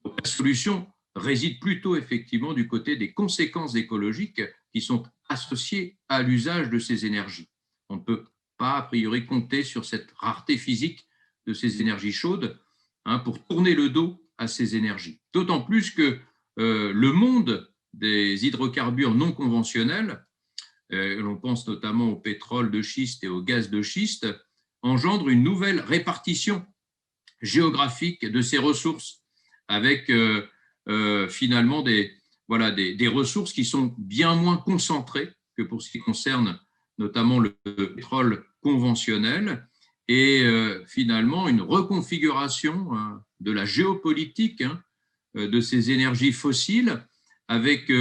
Donc, la solution réside plutôt effectivement du côté des conséquences écologiques qui sont associées à l'usage de ces énergies. On ne peut pas a priori compter sur cette rareté physique de ces énergies chaudes, hein, pour tourner le dos à ces énergies. D'autant plus que le monde des hydrocarbures non conventionnels, l'on pense notamment au pétrole de schiste et au gaz de schiste, engendre une nouvelle répartition géographique de ces ressources, avec finalement des ressources qui sont bien moins concentrées que pour ce qui concerne notamment le pétrole conventionnel, et finalement une reconfiguration de la géopolitique, hein, de ces énergies fossiles, avec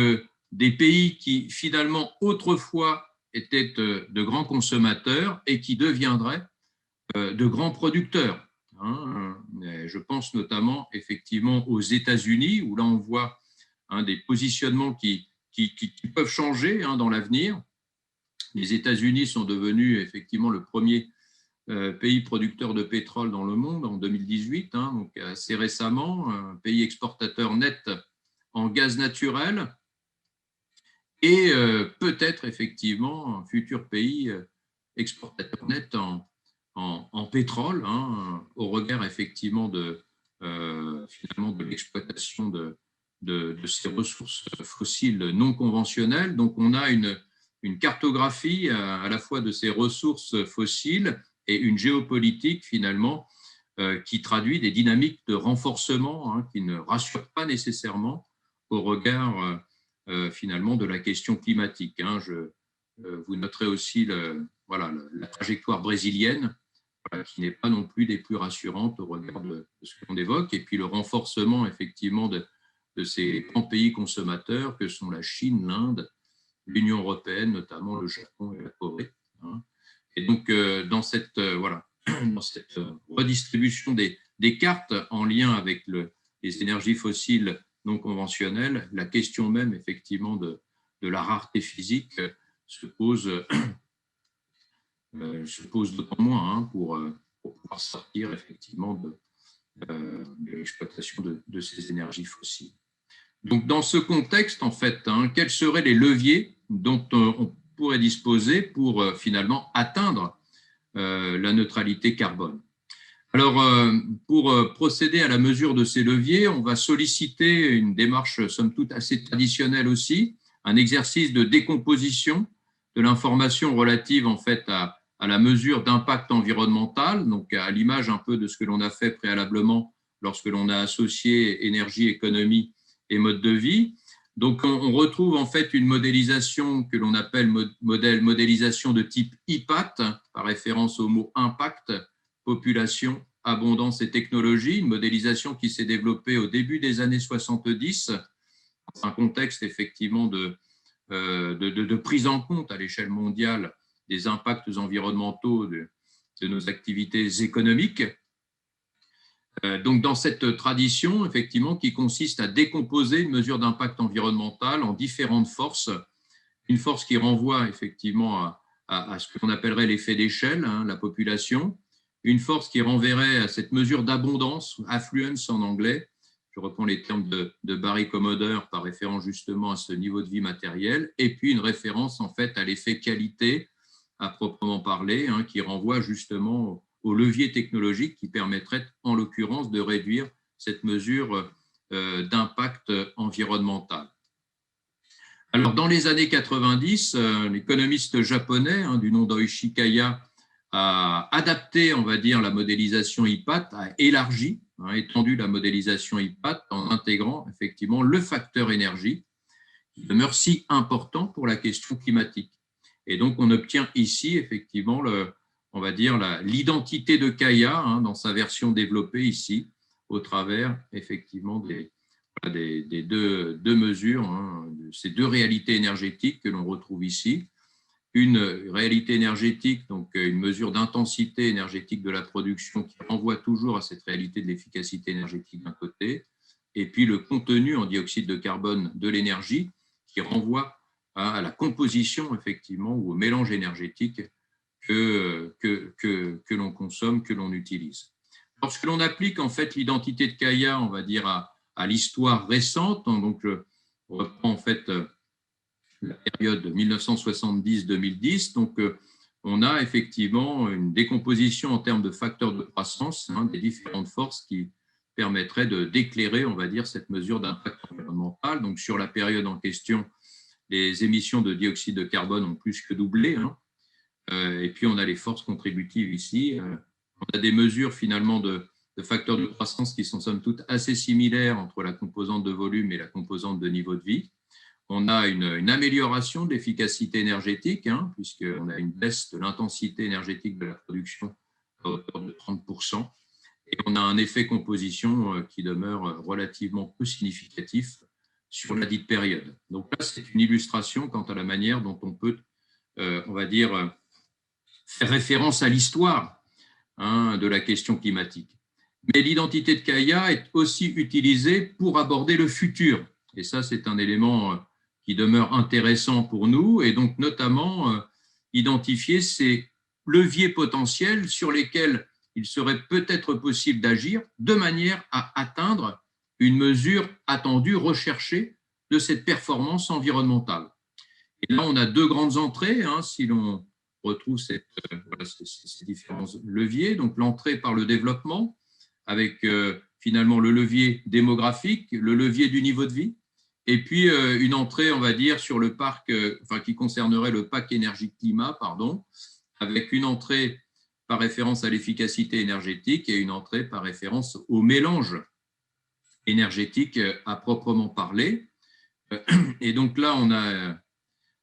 des pays qui finalement autrefois étaient de grands consommateurs et qui deviendraient de grands producteurs, hein. Je pense notamment effectivement aux États-Unis, où là on voit, hein, des positionnements qui peuvent changer, hein, dans l'avenir. Les États-Unis sont devenus effectivement le premier pays producteur de pétrole dans le monde en 2018, hein, donc assez récemment, un pays exportateur net en gaz naturel, et peut-être effectivement un futur pays exportateur net en pétrole, hein, au regard effectivement finalement de l'exploitation de ces ressources fossiles non conventionnelles. Donc on a une cartographie à la fois de ces ressources fossiles et une géopolitique finalement qui traduit des dynamiques de renforcement, hein, qui ne rassurent pas nécessairement au regard finalement de la question climatique, hein. Vous noterez aussi la trajectoire brésilienne, qui n'est pas non plus des plus rassurantes au regard de ce qu'on évoque, et puis le renforcement effectivement de ces grands pays consommateurs que sont la Chine, l'Inde, l'Union européenne, notamment le Japon et la Corée, hein. Et donc dans cette redistribution des cartes en lien avec les énergies fossiles non conventionnelles, la question même effectivement de la rareté physique se pose d'autant moins, hein, pour pouvoir sortir effectivement de l'exploitation de ces énergies fossiles. Donc, dans ce contexte, en fait, hein, quels seraient les leviers dont on pourrait disposer pour finalement atteindre la neutralité carbone? Alors, pour procéder à la mesure de ces leviers, on va solliciter une démarche, somme toute, assez traditionnelle aussi, un exercice de décomposition de l'information relative en fait à la mesure d'impact environnemental, donc à l'image un peu de ce que l'on a fait préalablement lorsque l'on a associé énergie, économie et mode de vie. Donc on retrouve en fait une modélisation que l'on appelle modélisation de type IPAT, par référence au mot impact, population, abondance et technologie, une modélisation qui s'est développée au début des années 70, dans un contexte effectivement de prise en compte à l'échelle mondiale des impacts environnementaux de nos activités économiques. Donc, dans cette tradition, effectivement, qui consiste à décomposer une mesure d'impact environnemental en différentes forces, une force qui renvoie effectivement à ce qu'on appellerait l'effet d'échelle, hein, la population, une force qui renverrait à cette mesure d'abondance, affluence en anglais. Je reprends les termes de Barry Commodore par référence justement à ce niveau de vie matériel, et puis une référence en fait à l'effet qualité, à proprement parler, qui renvoie justement au levier technologique qui permettrait, en l'occurrence, de réduire cette mesure d'impact environnemental. Alors, dans les années 90, l'économiste japonais du nom d'Oichi Kaya a adapté, on va dire, la modélisation IPAT, a élargi, étendu la modélisation IPAT en intégrant effectivement le facteur énergie qui demeure si important pour la question climatique. Et donc, on obtient ici effectivement, on va dire, l'identité de Kaya dans sa version développée ici, au travers effectivement des deux mesures, ces deux réalités énergétiques que l'on retrouve ici. Une réalité énergétique, donc une mesure d'intensité énergétique de la production qui renvoie toujours à cette réalité de l'efficacité énergétique d'un côté, et puis le contenu en dioxyde de carbone de l'énergie qui renvoie à la composition effectivement ou au mélange énergétique que l'on consomme, que l'on utilise. Lorsque l'on applique en fait l'identité de Kaya, on va dire à l'histoire récente, donc on reprend en fait la période 1970-2010. Donc, on a effectivement une décomposition en termes de facteurs de croissance des différentes forces qui permettraient d'éclairer, on va dire, cette mesure d'impact environnemental. Donc, sur la période en question, les émissions de dioxyde de carbone ont plus que doublé. Et puis, on a les forces contributives ici. On a des mesures finalement de facteurs de croissance qui sont somme toute assez similaires entre la composante de volume et la composante de niveau de vie. On a une amélioration de l'efficacité énergétique, puisqu'on a une baisse de l'intensité énergétique de la production à hauteur de 30%. Et on a un effet composition qui demeure relativement peu significatif sur la dite période. Donc là, c'est une illustration quant à la manière dont on peut, on va dire, faire référence à l'histoire de la question climatique. Mais l'identité de Kaya est aussi utilisée pour aborder le futur. Et ça, c'est un élément qui demeure intéressant pour nous, et donc notamment identifier ces leviers potentiels sur lesquels il serait peut-être possible d'agir de manière à atteindre une mesure attendue, recherchée de cette performance environnementale. Et là, on a deux grandes entrées, si l'on retrouve ces différents leviers. Donc l'entrée par le développement, avec finalement le levier démographique, le levier du niveau de vie, et puis une entrée, on va dire, sur le parc, qui concernerait le PAC énergie-climat, avec une entrée par référence à l'efficacité énergétique et une entrée par référence au mélange énergétique à proprement parler. Et donc là,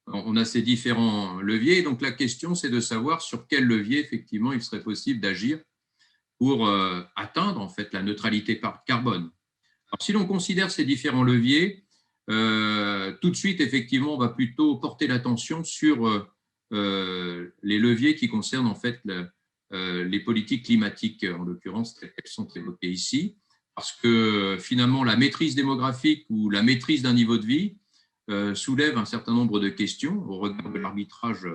on a ces différents leviers. Donc la question, c'est de savoir sur quel levier, effectivement, il serait possible d'agir pour atteindre en fait la neutralité par carbone. Alors, si l'on considère ces différents leviers, tout de suite, effectivement, on va plutôt porter l'attention sur les leviers qui concernent en fait les politiques climatiques, en l'occurrence, telles qu'elles sont évoquées ici, parce que finalement, la maîtrise démographique ou la maîtrise d'un niveau de vie soulève un certain nombre de questions au regard de l'arbitrage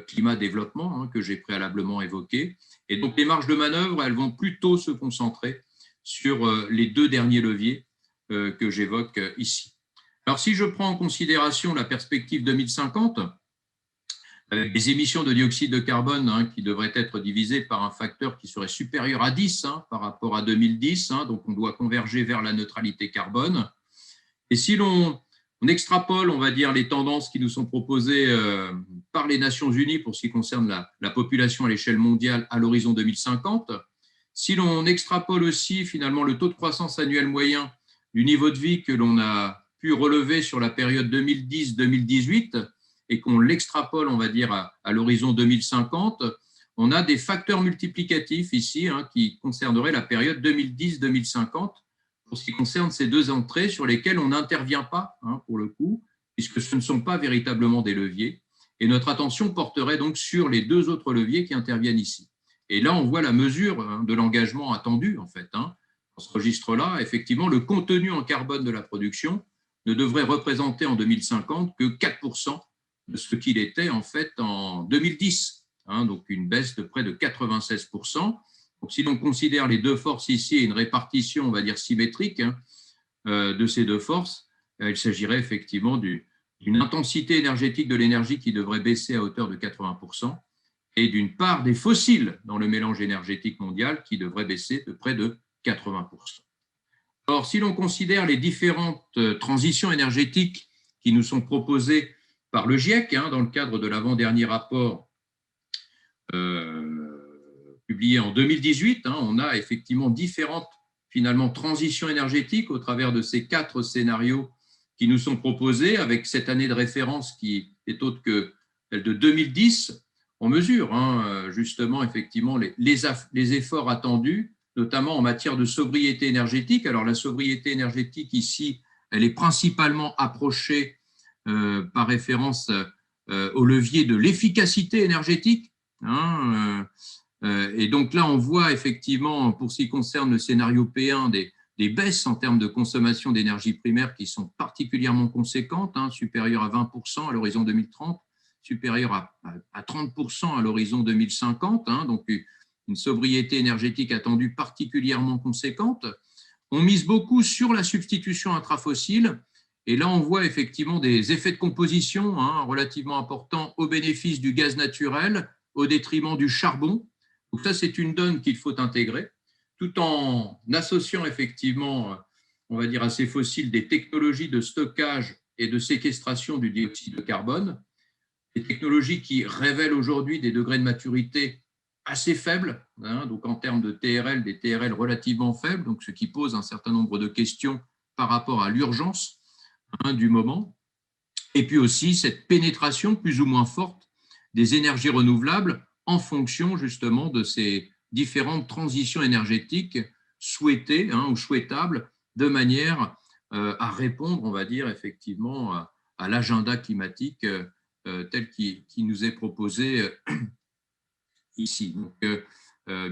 climat-développement que j'ai préalablement évoqué. Et donc, les marges de manœuvre, elles vont plutôt se concentrer sur les deux derniers leviers que j'évoque ici. Alors, si je prends en considération la perspective 2050, avec des émissions de dioxyde de carbone qui devraient être divisées par un facteur qui serait supérieur à 10 par rapport à 2010, donc on doit converger vers la neutralité carbone. Et si l'on extrapole, on va dire, les tendances qui nous sont proposées par les Nations Unies pour ce qui concerne la population à l'échelle mondiale à l'horizon 2050, si l'on extrapole aussi finalement le taux de croissance annuel moyen du niveau de vie que l'on a pu relever sur la période 2010-2018 et qu'on l'extrapole, on va dire, à l'horizon 2050, on a des facteurs multiplicatifs ici qui concerneraient la période 2010-2050 pour ce qui concerne ces deux entrées sur lesquelles on n'intervient pas, pour le coup, puisque ce ne sont pas véritablement des leviers. Et notre attention porterait donc sur les deux autres leviers qui interviennent ici. Et là, on voit la mesure de l'engagement attendu, en fait. Dans ce registre-là, effectivement, le contenu en carbone de la production ne devrait représenter en 2050 que 4% de ce qu'il était en fait en 2010, donc une baisse de près de 96%. Donc, si l'on considère les deux forces ici et une répartition, on va dire, symétrique de ces deux forces, il s'agirait effectivement d'une intensité énergétique de l'énergie qui devrait baisser à hauteur de 80%, et d'une part des fossiles dans le mélange énergétique mondial qui devrait baisser de près de 80%. Or, si l'on considère les différentes transitions énergétiques qui nous sont proposées par le GIEC, dans le cadre de l'avant-dernier rapport publié en 2018, on a effectivement différentes transitions énergétiques au travers de ces 4 scénarios qui nous sont proposés, avec cette année de référence qui est autre que celle de 2010. On mesure justement effectivement les efforts attendus, notamment en matière de sobriété énergétique. Alors la sobriété énergétique ici, elle est principalement approchée par référence au levier de l'efficacité énergétique. Et donc là, on voit effectivement, pour ce qui concerne le scénario P1, des baisses en termes de consommation d'énergie primaire qui sont particulièrement conséquentes, supérieures à 20% à l'horizon 2030, supérieure à 30% à l'horizon 2050, donc une sobriété énergétique attendue particulièrement conséquente. On mise beaucoup sur la substitution intrafossile, et là on voit effectivement des effets de composition relativement importants au bénéfice du gaz naturel, au détriment du charbon. Donc ça, c'est une donne qu'il faut intégrer, tout en associant effectivement, on va dire, à ces fossiles des technologies de stockage et de séquestration du dioxyde de carbone, des technologies qui révèlent aujourd'hui des degrés de maturité assez faibles, donc en termes de TRL, des TRL relativement faibles, donc ce qui pose un certain nombre de questions par rapport à l'urgence du moment. Et puis aussi cette pénétration plus ou moins forte des énergies renouvelables en fonction justement de ces différentes transitions énergétiques souhaitées ou souhaitables, de manière à répondre, on va dire, effectivement à l'agenda climatique tel qui nous est proposé ici. Donc,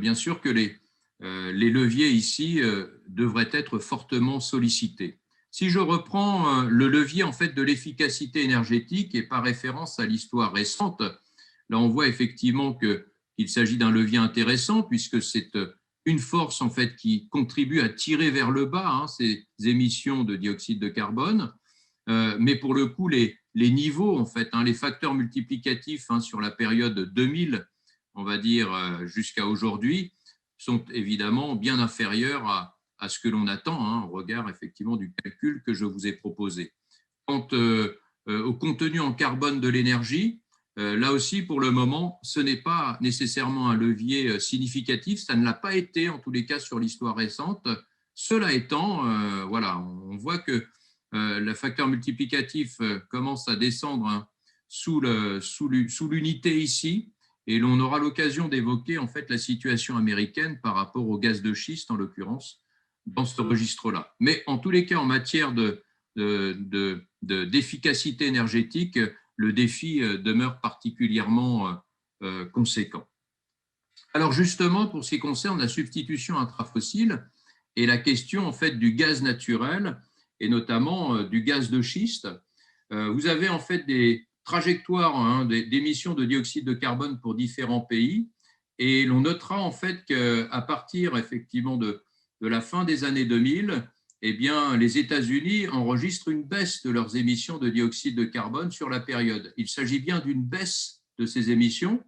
bien sûr que les leviers ici devraient être fortement sollicités. Si je reprends le levier en fait de l'efficacité énergétique et par référence à l'histoire récente, là on voit effectivement qu'il s'agit d'un levier intéressant puisque c'est une force en fait qui contribue à tirer vers le bas ces émissions de dioxyde de carbone. Mais pour le coup, les niveaux, en fait, les facteurs multiplicatifs sur la période 2000, on va dire, jusqu'à aujourd'hui, sont évidemment bien inférieurs à ce que l'on attend, au regard effectivement du calcul que je vous ai proposé. Quant au contenu en carbone de l'énergie, là aussi, pour le moment, ce n'est pas nécessairement un levier significatif, ça ne l'a pas été, en tous les cas, sur l'histoire récente. Cela étant, voilà, on voit que le facteur multiplicatif commence à descendre sous l'unité ici, et l'on aura l'occasion d'évoquer en fait la situation américaine par rapport au gaz de schiste, en l'occurrence, dans ce registre-là. Mais en tous les cas, en matière d'efficacité énergétique, le défi demeure particulièrement conséquent. Alors justement, pour ce qui concerne la substitution intrafossile et la question en fait du gaz naturel, et notamment du gaz de schiste, vous avez en fait des trajectoires d'émissions de dioxyde de carbone pour différents pays, et l'on notera en fait qu'à partir effectivement de la fin des années 2000, eh bien, les États-Unis enregistrent une baisse de leurs émissions de dioxyde de carbone sur la période. Il s'agit bien d'une baisse de ces émissions,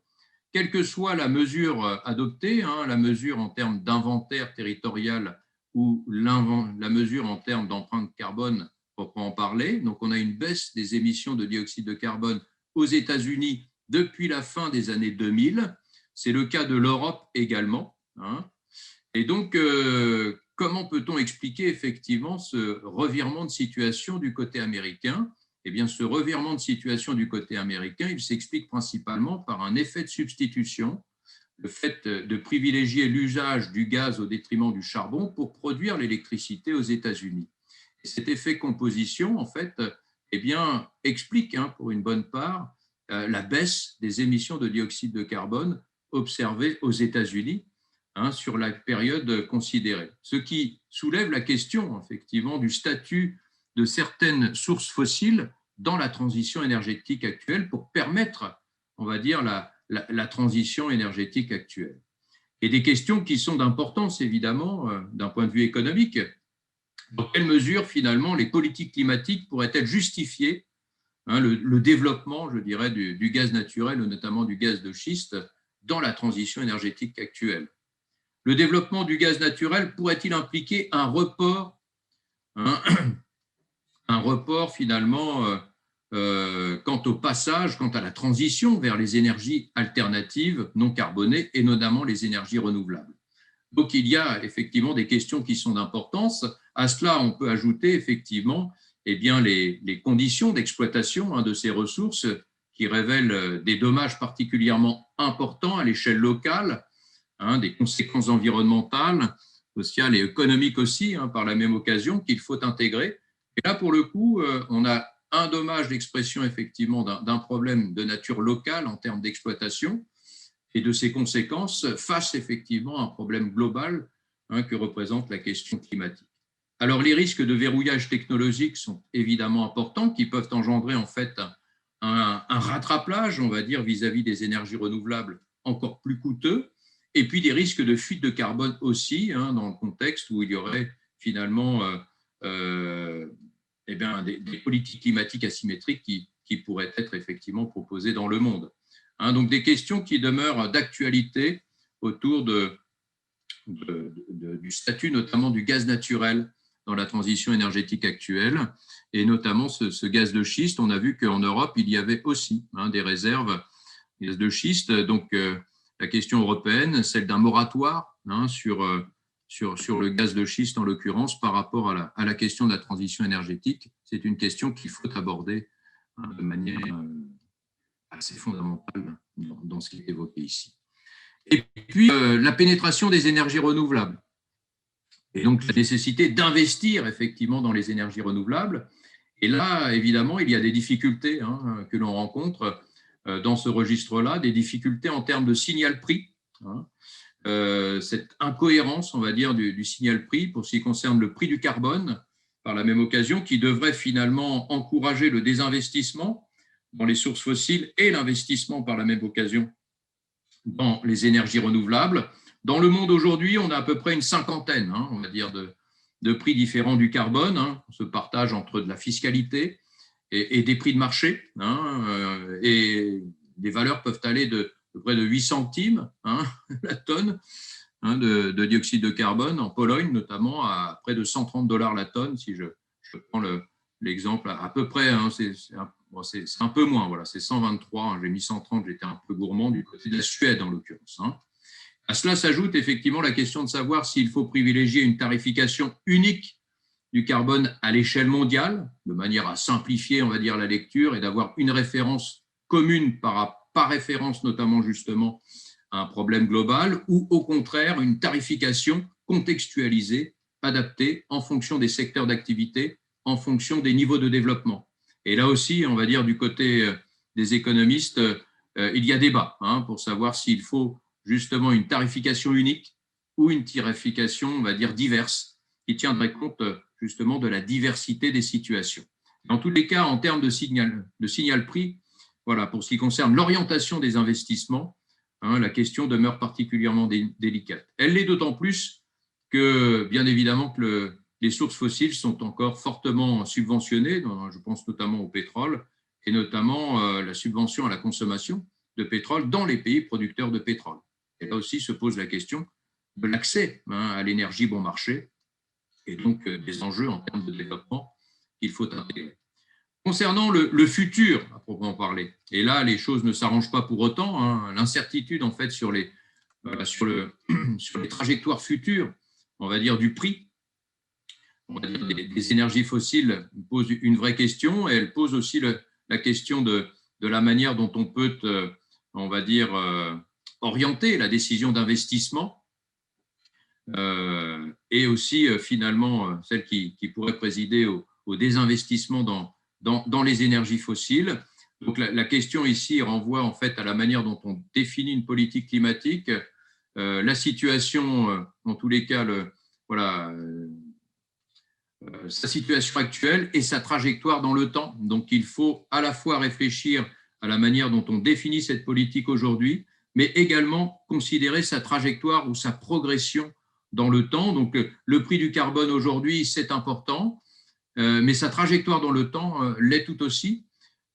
quelle que soit la mesure adoptée, la mesure en termes d'inventaire territorial ou la mesure en termes d'empreinte carbone proprement parler. Donc, on a une baisse des émissions de dioxyde de carbone aux États-Unis depuis la fin des années 2000. C'est le cas de l'Europe également. Et donc, comment peut-on expliquer effectivement ce revirement de situation du côté américain ? Eh bien, ce revirement de situation du côté américain, il s'explique principalement par un effet de substitution, le fait de privilégier l'usage du gaz au détriment du charbon pour produire l'électricité aux États-Unis. Et cet effet composition, en fait, eh bien, explique pour une bonne part la baisse des émissions de dioxyde de carbone observées aux États-Unis sur la période considérée. Ce qui soulève la question, effectivement, du statut de certaines sources fossiles dans la transition énergétique actuelle pour permettre, on va dire, la transition énergétique actuelle. Et des questions qui sont d'importance, évidemment, d'un point de vue économique. Dans quelle mesure, finalement, les politiques climatiques pourraient être justifiées le développement, je dirais, du gaz naturel, notamment du gaz de schiste, dans la transition énergétique actuelle. Le développement du gaz naturel pourrait-il impliquer un report finalement quant au passage, quant à la transition vers les énergies alternatives non carbonées et notamment les énergies renouvelables. Donc il y a effectivement des questions qui sont d'importance. À cela, on peut ajouter effectivement les conditions d'exploitation de ces ressources qui révèlent des dommages particulièrement importants à l'échelle locale, des conséquences environnementales, sociales et économiques aussi, par la même occasion, qu'il faut intégrer. Et là, pour le coup, on a un dommage d'expression effectivement d'un problème de nature locale en termes d'exploitation et de ses conséquences face effectivement à un problème global que représente la question climatique. Alors, les risques de verrouillage technologique sont évidemment importants, qui peuvent engendrer en fait un rattrapage, on va dire, vis-à-vis des énergies renouvelables encore plus coûteux, et puis des risques de fuite de carbone aussi, dans le contexte où il y aurait finalement des politiques climatiques asymétriques qui pourraient être effectivement proposées dans le monde. Donc des questions qui demeurent d'actualité autour du statut notamment du gaz naturel dans la transition énergétique actuelle, et notamment ce gaz de schiste. On a vu qu'en Europe, il y avait aussi des réserves de gaz de schiste. Donc, la question européenne, celle d'un moratoire sur le gaz de schiste, en l'occurrence, par rapport à la question de la transition énergétique, c'est une question qu'il faut aborder de manière assez fondamentale dans ce qui est évoqué ici. Et puis, la pénétration des énergies renouvelables. Et donc, la nécessité d'investir effectivement dans les énergies renouvelables. Et là, évidemment, il y a des difficultés que l'on rencontre dans ce registre-là, des difficultés en termes de signal-prix. Cette incohérence, on va dire, du signal-prix pour ce qui concerne le prix du carbone, par la même occasion, qui devrait finalement encourager le désinvestissement dans les sources fossiles et l'investissement par la même occasion dans les énergies renouvelables. Dans le monde aujourd'hui, on a à peu près une cinquantaine, on va dire, de prix différents du carbone. On se partage entre de la fiscalité et des prix de marché. Et les valeurs peuvent aller de près de 8 centimes la tonne de dioxyde de carbone, en Pologne notamment, à près de 130 $ la tonne, si je prends l'exemple à peu près, c'est un peu moins, voilà, c'est 123, j'ai mis 130, j'étais un peu gourmand du côté de la Suède en l'occurrence. À cela s'ajoute effectivement la question de savoir s'il faut privilégier une tarification unique du carbone à l'échelle mondiale, de manière à simplifier, on va dire, la lecture et d'avoir une référence commune par référence notamment justement à un problème global, ou au contraire une tarification contextualisée, adaptée en fonction des secteurs d'activité, en fonction des niveaux de développement. Et là aussi, on va dire du côté des économistes, il y a débat pour savoir s'il faut justement une tarification unique ou une tarification, on va dire, diverse, qui tiendrait compte justement de la diversité des situations. Dans tous les cas, en termes de signal prix, voilà, pour ce qui concerne l'orientation des investissements, la question demeure particulièrement délicate. Elle l'est d'autant plus que, bien évidemment, que les sources fossiles sont encore fortement subventionnées, je pense notamment au pétrole, et notamment la subvention à la consommation de pétrole dans les pays producteurs de pétrole. Et là aussi se pose la question de l'accès à l'énergie bon marché, et donc des enjeux en termes de développement qu'il faut intégrer. Concernant le futur, à proprement parler, et là, les choses ne s'arrangent pas pour autant, l'incertitude, en fait, sur les trajectoires futures, on va dire, du prix, on va dire, des énergies fossiles pose une vraie question, et elle pose aussi la question de la manière dont on peut, on va dire, orienter la décision d'investissement, et aussi, finalement, celle qui pourrait présider au désinvestissement dans les énergies fossiles. Donc la question ici renvoie en fait à la manière dont on définit une politique climatique, la situation, en tous les cas, sa situation actuelle et sa trajectoire dans le temps. Donc il faut à la fois réfléchir à la manière dont on définit cette politique aujourd'hui, mais également considérer sa trajectoire ou sa progression dans le temps. Donc le prix du carbone aujourd'hui, c'est important, mais sa trajectoire dans le temps l'est tout aussi.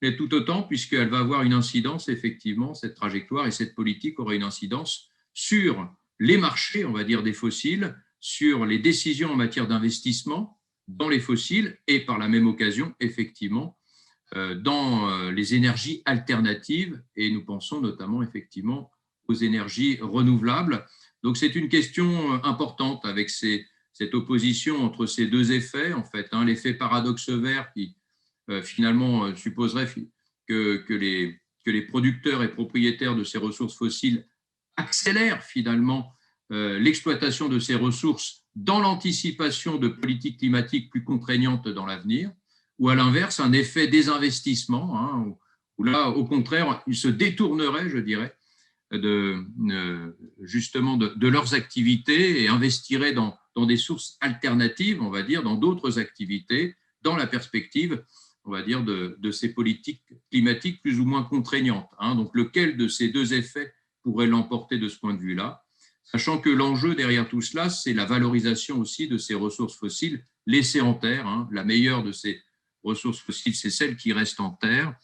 mais tout autant puisqu'elle va avoir une incidence, effectivement, cette trajectoire et cette politique aura une incidence sur les marchés, on va dire, des fossiles, sur les décisions en matière d'investissement dans les fossiles et par la même occasion, effectivement, dans les énergies alternatives et nous pensons notamment, effectivement, aux énergies renouvelables. Donc, c'est une question importante avec cette opposition entre ces deux effets, en fait, hein, l'effet paradoxe vert qui finalement supposerait que les producteurs et propriétaires de ces ressources fossiles accélèrent finalement l'exploitation de ces ressources dans l'anticipation de politiques climatiques plus contraignantes dans l'avenir, ou à l'inverse, un effet désinvestissement, hein, où là, au contraire, ils se détourneraient, je dirais, justement de leurs activités et investiraient dans des sources alternatives, on va dire, dans d'autres activités, dans la perspective, on va dire, de ces politiques climatiques plus ou moins contraignantes. Hein. Donc, lequel de ces deux effets pourrait l'emporter de ce point de vue-là, sachant que l'enjeu derrière tout cela, c'est la valorisation aussi de ces ressources fossiles laissées en terre. Hein. La meilleure de ces ressources fossiles, c'est celle qui reste en terre.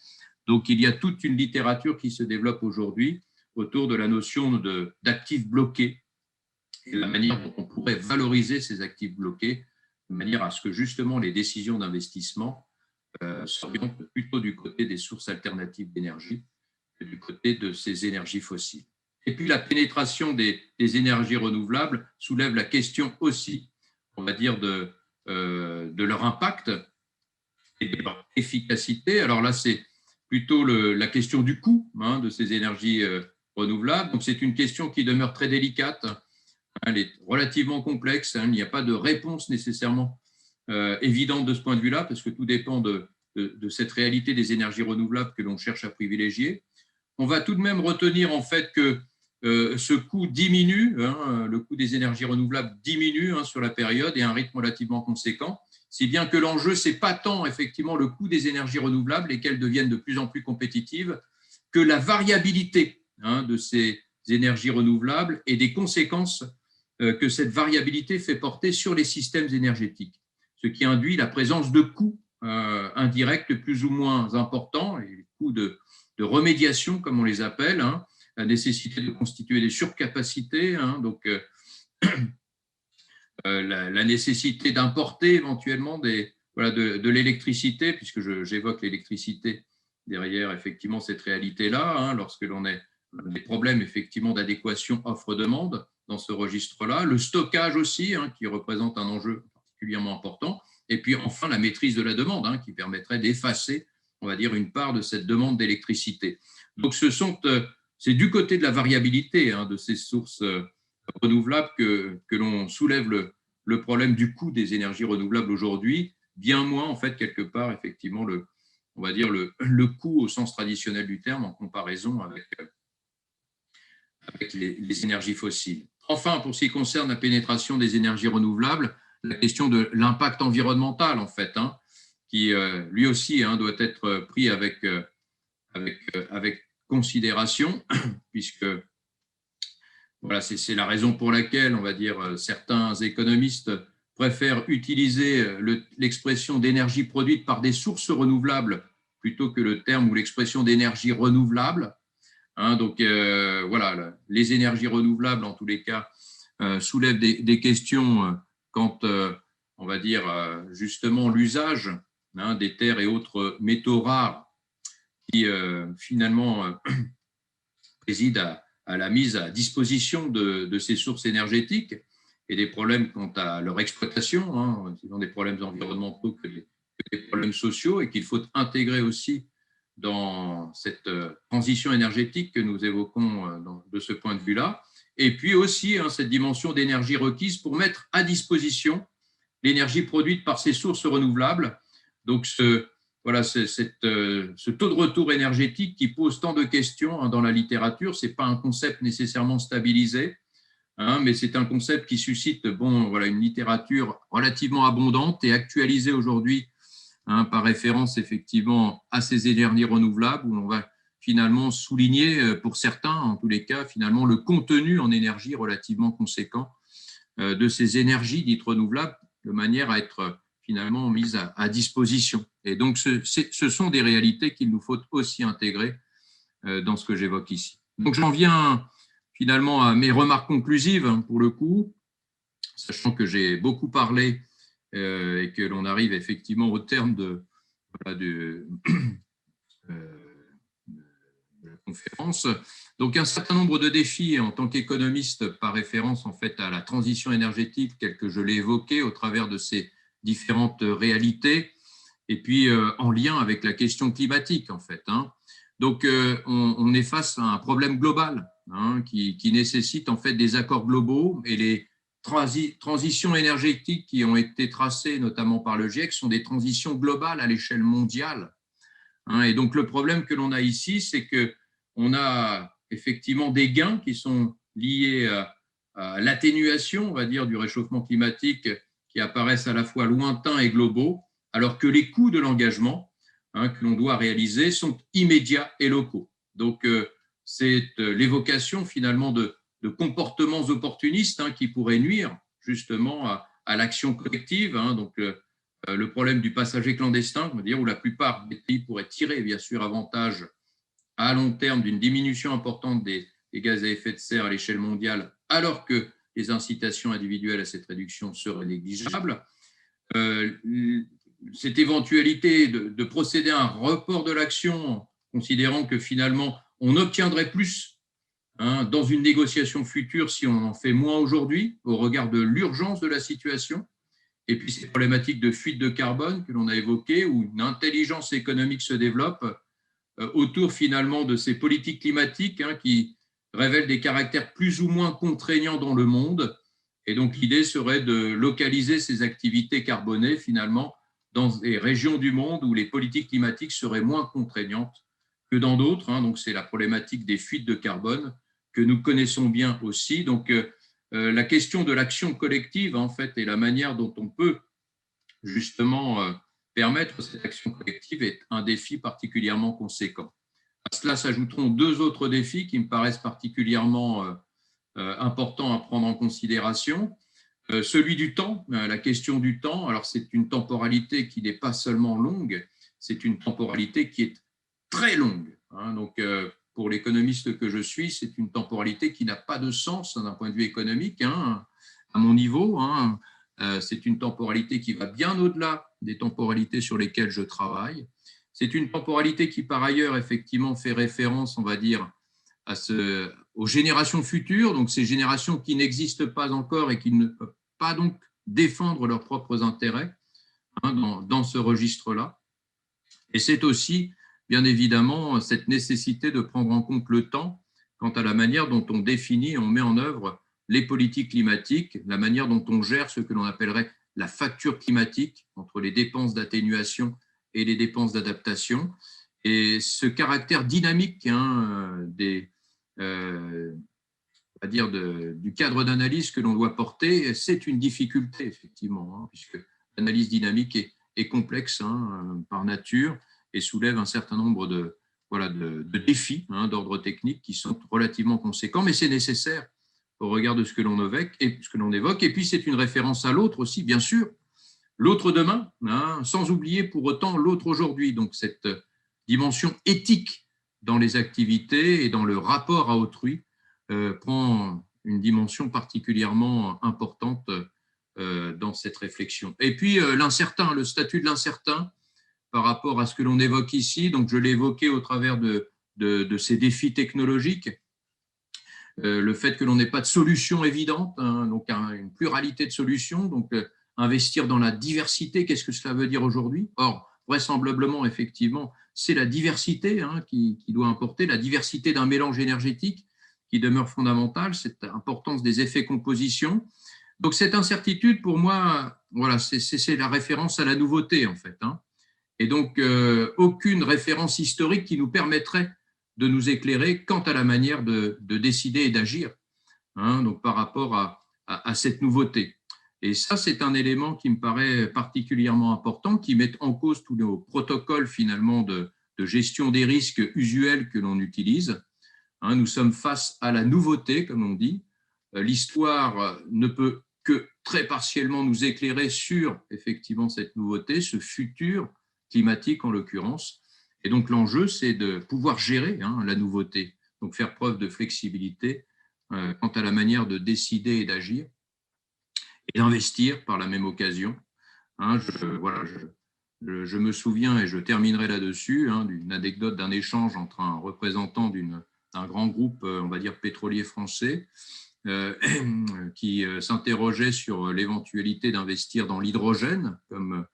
Donc, il y a toute une littérature qui se développe aujourd'hui autour de la notion d'actifs bloqués et la manière dont on pourrait valoriser ces actifs bloqués de manière à ce que justement les décisions d'investissement s'orientent plutôt du côté des sources alternatives d'énergie que du côté de ces énergies fossiles. Et puis la pénétration des énergies renouvelables soulève la question aussi, on va dire, de leur impact et de leur efficacité. Alors là, c'est plutôt la question du coût, hein, de ces énergies renouvelables. Donc c'est une question qui demeure très délicate. Elle est relativement complexe. Hein, il n'y a pas de réponse nécessairement évidente de ce point de vue-là, parce que tout dépend de cette réalité des énergies renouvelables que l'on cherche à privilégier. On va tout de même retenir en fait que ce coût diminue, hein, le coût des énergies renouvelables diminue, hein, sur la période et à un rythme relativement conséquent, si bien que l'enjeu, ce n'est pas tant effectivement le coût des énergies renouvelables et qu'elles deviennent de plus en plus compétitives, que la variabilité, hein, de ces énergies renouvelables et des conséquences que cette variabilité fait porter sur les systèmes énergétiques, ce qui induit la présence de coûts indirects plus ou moins importants, les coûts de remédiation, comme on les appelle, hein, la nécessité de constituer des surcapacités, hein, donc la nécessité d'importer éventuellement de l'électricité, puisque j'évoque l'électricité derrière effectivement cette réalité-là, hein, lorsque l'on a des problèmes effectivement d'adéquation offre-demande dans ce registre-là, le stockage aussi, hein, qui représente un enjeu particulièrement important, et puis enfin la maîtrise de la demande, hein, qui permettrait d'effacer, on va dire, une part de cette demande d'électricité. Donc c'est du côté de la variabilité, hein, de ces sources renouvelables que l'on soulève le problème du coût des énergies renouvelables aujourd'hui, bien moins en fait quelque part effectivement on va dire le coût au sens traditionnel du terme en comparaison avec les énergies fossiles. Enfin, pour ce qui concerne la pénétration des énergies renouvelables, la question de l'impact environnemental en fait, hein, qui lui aussi, hein, doit être pris avec considération, puisque voilà, c'est la raison pour laquelle, on va dire, certains économistes préfèrent utiliser l'expression d'énergie produite par des sources renouvelables plutôt que le terme ou l'expression d'énergie renouvelable. Hein, donc, voilà, les énergies renouvelables, en tous les cas, soulèvent des questions quant, on va dire, justement, l'usage, hein, des terres et autres métaux rares qui, finalement, président à la mise à disposition de ces sources énergétiques et des problèmes quant à leur exploitation, hein, sinon des problèmes environnementaux que des problèmes sociaux, et qu'il faut intégrer aussi dans cette transition énergétique que nous évoquons de ce point de vue-là. Et puis aussi, hein, cette dimension d'énergie requise pour mettre à disposition l'énergie produite par ces sources renouvelables. Donc, ce taux de retour énergétique qui pose tant de questions, hein, dans la littérature, ce n'est pas un concept nécessairement stabilisé, hein, mais c'est un concept qui suscite une littérature relativement abondante et actualisée aujourd'hui, hein, par référence effectivement à ces énergies renouvelables, où on va finalement souligner pour certains, en tous les cas, finalement le contenu en énergie relativement conséquent de ces énergies dites renouvelables, de manière à être finalement mises à disposition. Et donc, ce sont des réalités qu'il nous faut aussi intégrer dans ce que j'évoque ici. Donc, j'en viens finalement à mes remarques conclusives, hein, pour le coup, sachant que j'ai beaucoup parlé et que l'on arrive effectivement au terme de la conférence. Donc, un certain nombre de défis en tant qu'économiste, par référence en fait à la transition énergétique, telle que je l'ai évoquée au travers de ces différentes réalités, et puis en lien avec la question climatique en fait. Hein. Donc, on est face à un problème global, hein, qui nécessite en fait des accords globaux, et les transitions énergétiques qui ont été tracées notamment par le GIEC sont des transitions globales à l'échelle mondiale. Hein. Et donc, le problème que l'on a ici, c'est qu'on a effectivement des gains qui sont liés à l'atténuation, on va dire, du réchauffement climatique, qui apparaissent à la fois lointains et globaux, alors que les coûts de l'engagement, hein, que l'on doit réaliser sont immédiats et locaux. Donc, c'est l'évocation finalement de comportements opportunistes, hein, qui pourraient nuire justement à l'action collective. Hein. Donc, le problème du passager clandestin, on va dire, où la plupart des pays pourraient tirer bien sûr avantage à long terme d'une diminution importante des gaz à effet de serre à l'échelle mondiale, alors que les incitations individuelles à cette réduction seraient négligeables. Cette éventualité de procéder à un report de l'action, considérant que finalement on obtiendrait plus, hein, dans une négociation future si on en fait moins aujourd'hui, au regard de l'urgence de la situation. Et puis ces problématiques de fuite de carbone que l'on a évoquées, où une intelligence économique se développe autour finalement de ces politiques climatiques, hein, qui révèlent des caractères plus ou moins contraignants dans le monde. Et donc l'idée serait de localiser ces activités carbonées finalement dans des régions du monde où les politiques climatiques seraient moins contraignantes que dans d'autres. Hein. Donc c'est la problématique des fuites de carbone que nous connaissons bien aussi. Donc la question de l'action collective en fait et la manière dont on peut justement permettre cette action collective est un défi particulièrement conséquent. À cela s'ajouteront deux autres défis qui me paraissent particulièrement importants à prendre en considération. Celui du temps, la question du temps. Alors c'est une temporalité qui n'est pas seulement longue, c'est une temporalité qui est très longue. Hein. Donc pour l'économiste que je suis, c'est une temporalité qui n'a pas de sens, hein, d'un point de vue économique, hein, à mon niveau. Hein. C'est une temporalité qui va bien au-delà des temporalités sur lesquelles je travaille. C'est une temporalité qui, par ailleurs, effectivement, fait référence, on va dire, aux générations futures, donc ces générations qui n'existent pas encore et qui ne peuvent pas donc défendre leurs propres intérêts, hein, dans ce registre-là. Et c'est aussi, bien évidemment, cette nécessité de prendre en compte le temps quant à la manière dont on définit et on met en œuvre les politiques climatiques, la manière dont on gère ce que l'on appellerait la facture climatique entre les dépenses d'atténuation et les dépenses d'adaptation. Et ce caractère dynamique, hein, on va dire du cadre d'analyse que l'on doit porter, c'est une difficulté, effectivement, hein, puisque l'analyse dynamique est complexe, hein, par nature, et soulève un certain nombre de défis, hein, d'ordre technique qui sont relativement conséquents, mais c'est nécessaire au regard de ce que l'on évoque. Et puis, c'est une référence à l'autre aussi, bien sûr, l'autre demain, hein, sans oublier pour autant l'autre aujourd'hui. Donc, cette dimension éthique dans les activités et dans le rapport à autrui prend une dimension particulièrement importante dans cette réflexion. Et puis, l'incertain, le statut de l'incertain par rapport à ce que l'on évoque ici. Donc, je l'ai évoqué au travers de ces défis technologiques. Le fait que l'on n'ait pas de solution évidente, hein, donc une pluralité de solutions, donc investir dans la diversité, qu'est-ce que cela veut dire aujourd'hui? Or, vraisemblablement, effectivement, c'est la diversité, hein, qui doit importer, la diversité d'un mélange énergétique qui demeure fondamentale, cette importance des effets composition. Donc cette incertitude, pour moi, voilà, c'est la référence à la nouveauté, en fait. Hein. Et donc, aucune référence historique qui nous permettrait de nous éclairer quant à la manière de décider et d'agir, hein, donc par rapport à cette nouveauté. Et ça, c'est un élément qui me paraît particulièrement important, qui met en cause tous nos protocoles finalement de gestion des risques usuels que l'on utilise. Hein, nous sommes face à la nouveauté, comme on dit. L'histoire ne peut que très partiellement nous éclairer sur effectivement cette nouveauté, ce futur climatique en l'occurrence. Et donc l'enjeu, c'est de pouvoir gérer la nouveauté, donc faire preuve de flexibilité quant à la manière de décider et d'agir, et d'investir par la même occasion. Je me souviens, et je terminerai là-dessus, d'une anecdote d'un échange entre un représentant d'un grand groupe, on va dire pétrolier français, qui s'interrogeait sur l'éventualité d'investir dans l'hydrogène comme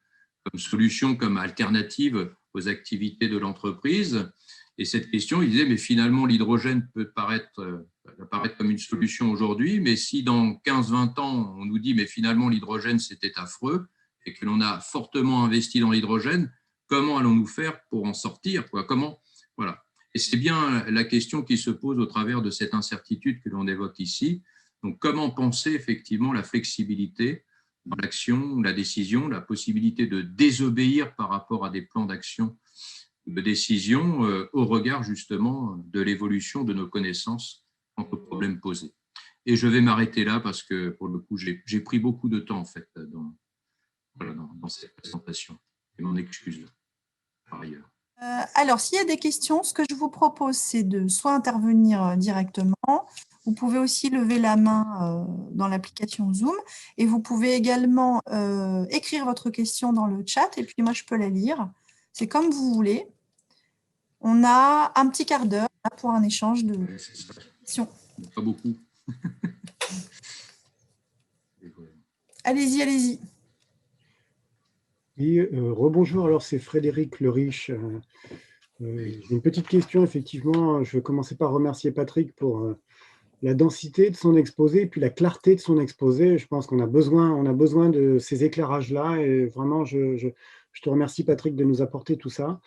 solution, comme alternative aux activités de l'entreprise. Et cette question, il disait, mais finalement, l'hydrogène peut apparaître comme une solution aujourd'hui, mais si dans 15-20 ans, on nous dit, mais finalement, l'hydrogène, c'était affreux, et que l'on a fortement investi dans l'hydrogène, comment allons-nous faire pour en sortir, quoi ? Voilà. Et c'est bien la question qui se pose au travers de cette incertitude que l'on évoque ici. Donc, comment penser effectivement la flexibilité dans l'action, la décision, la possibilité de désobéir par rapport à des plans d'action, de décision, au regard justement de l'évolution de nos connaissances quant aux problèmes posés. Et je vais m'arrêter là parce que, pour le coup, j'ai pris beaucoup de temps en fait dans cette présentation. Et m'en excuse par ailleurs. Alors, s'il y a des questions, ce que je vous propose, c'est de soit intervenir directement. Vous pouvez aussi lever la main dans l'application Zoom et vous pouvez également écrire votre question dans le chat et puis moi, je peux la lire. C'est comme vous voulez. On a un petit quart d'heure pour un échange de questions. Pas beaucoup. Allez-y, allez-y. Oui, rebonjour, alors c'est Frédéric Le Riche. J'ai une petite question, effectivement. Je vais commencer par remercier Patrick pour la densité de son exposé et puis la clarté de son exposé. Je pense qu'on a besoin de ces éclairages-là et vraiment, je te remercie, Patrick, de nous apporter tout ça.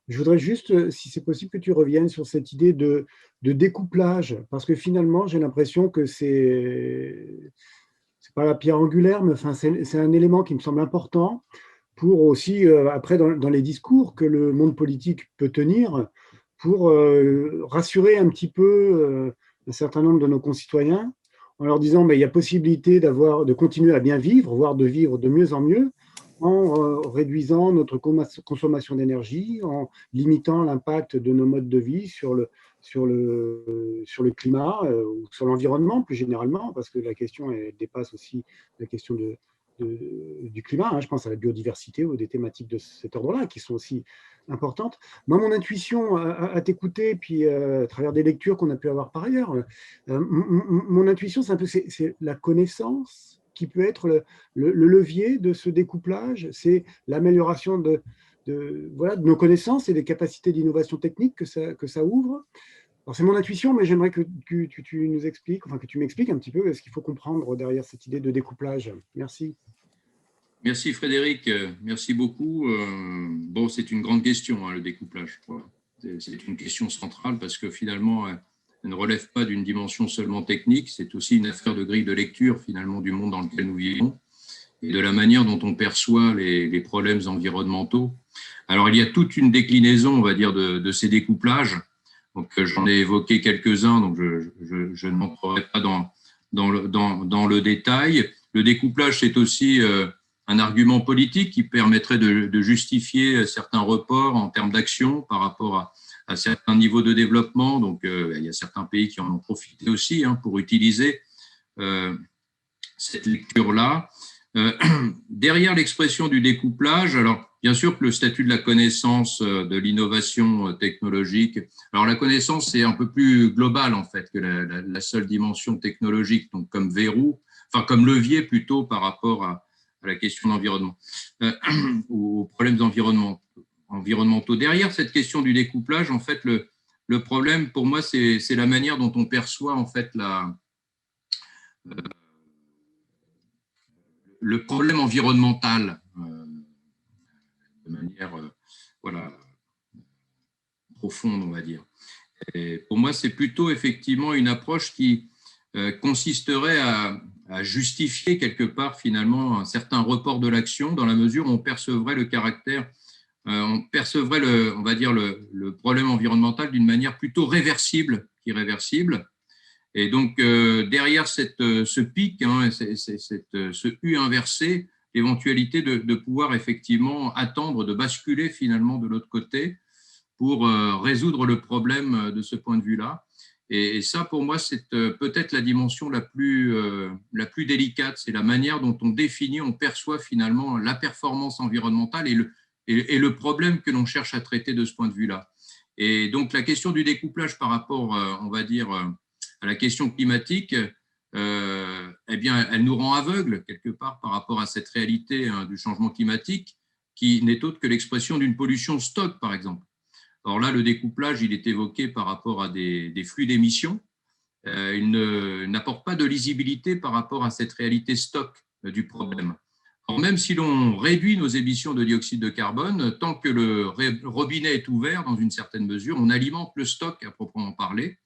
Je voudrais juste, si c'est possible, que tu reviennes sur cette idée de découplage, parce que finalement, j'ai l'impression que c'est pas la pierre angulaire, mais enfin, c'est un élément qui me semble important pour aussi, après, dans les discours que le monde politique peut tenir, pour rassurer un petit peu un certain nombre de nos concitoyens, en leur disant mais il y a possibilité de continuer à bien vivre, voire de vivre de mieux en mieux, en réduisant notre consommation d'énergie, en limitant l'impact de nos modes de vie sur le climat ou sur l'environnement plus généralement, parce que la question elle dépasse aussi la question du climat. Je pense à la biodiversité ou des thématiques de cet ordre-là qui sont aussi importantes. Moi, mon intuition à t'écouter, puis à travers des lectures qu'on a pu avoir par ailleurs, mon intuition, c'est la connaissance qui peut être le levier de ce découplage, c'est l'amélioration de nos connaissances et des capacités d'innovation technique que ça ouvre. Alors, c'est mon intuition, mais j'aimerais que tu nous expliques, enfin que tu m'expliques un petit peu ce qu'il faut comprendre derrière cette idée de découplage. Merci. Merci Frédéric, merci beaucoup. Bon, c'est une grande question, le découplage. C'est une question centrale parce que finalement, elle ne relève pas d'une dimension seulement technique, c'est aussi une affaire de grille de lecture finalement du monde dans lequel nous vivons et de la manière dont on perçoit les problèmes environnementaux. Alors, il y a toute une déclinaison, on va dire, de ces découplages. Donc, j'en ai évoqué quelques-uns, donc je n'entrerai pas dans le détail. Le découplage, c'est aussi un argument politique qui permettrait de justifier certains reports en termes d'action par rapport à certains niveaux de développement. Donc, il y a certains pays qui en ont profité aussi pour utiliser cette lecture-là. Derrière l'expression du découplage, alors bien sûr que le statut de la connaissance, de l'innovation technologique, alors la connaissance c'est un peu plus global en fait que la seule dimension technologique, donc comme verrou, enfin comme levier plutôt par rapport à la question d'environnement, aux problèmes environnementaux. Derrière cette question du découplage, en fait, le problème pour moi c'est la manière dont on perçoit en fait le problème environnemental de manière profonde, on va dire. Et pour moi, c'est plutôt effectivement une approche qui consisterait à justifier quelque part finalement un certain report de l'action dans la mesure où on percevrait le caractère, on percevrait le problème environnemental d'une manière plutôt réversible qu'irréversible. Et donc, derrière ce pic, hein, ce U inversé, l'éventualité de pouvoir effectivement attendre, de basculer finalement de l'autre côté pour résoudre le problème de ce point de vue-là. Et ça, pour moi, c'est peut-être la dimension la plus délicate. C'est la manière dont on définit, on perçoit finalement la performance environnementale et le problème que l'on cherche à traiter de ce point de vue-là. Et donc, la question du découplage par rapport, on va dire, à la question climatique, eh bien, elle nous rend aveugles quelque part par rapport à cette réalité du changement climatique qui n'est autre que l'expression d'une pollution stock, par exemple. Or là, le découplage, il est évoqué par rapport à des flux d'émissions. Il n'apporte pas de lisibilité par rapport à cette réalité stock du problème. Or, même si l'on réduit nos émissions de dioxyde de carbone, tant que le robinet est ouvert dans une certaine mesure, on alimente le stock à proprement parler.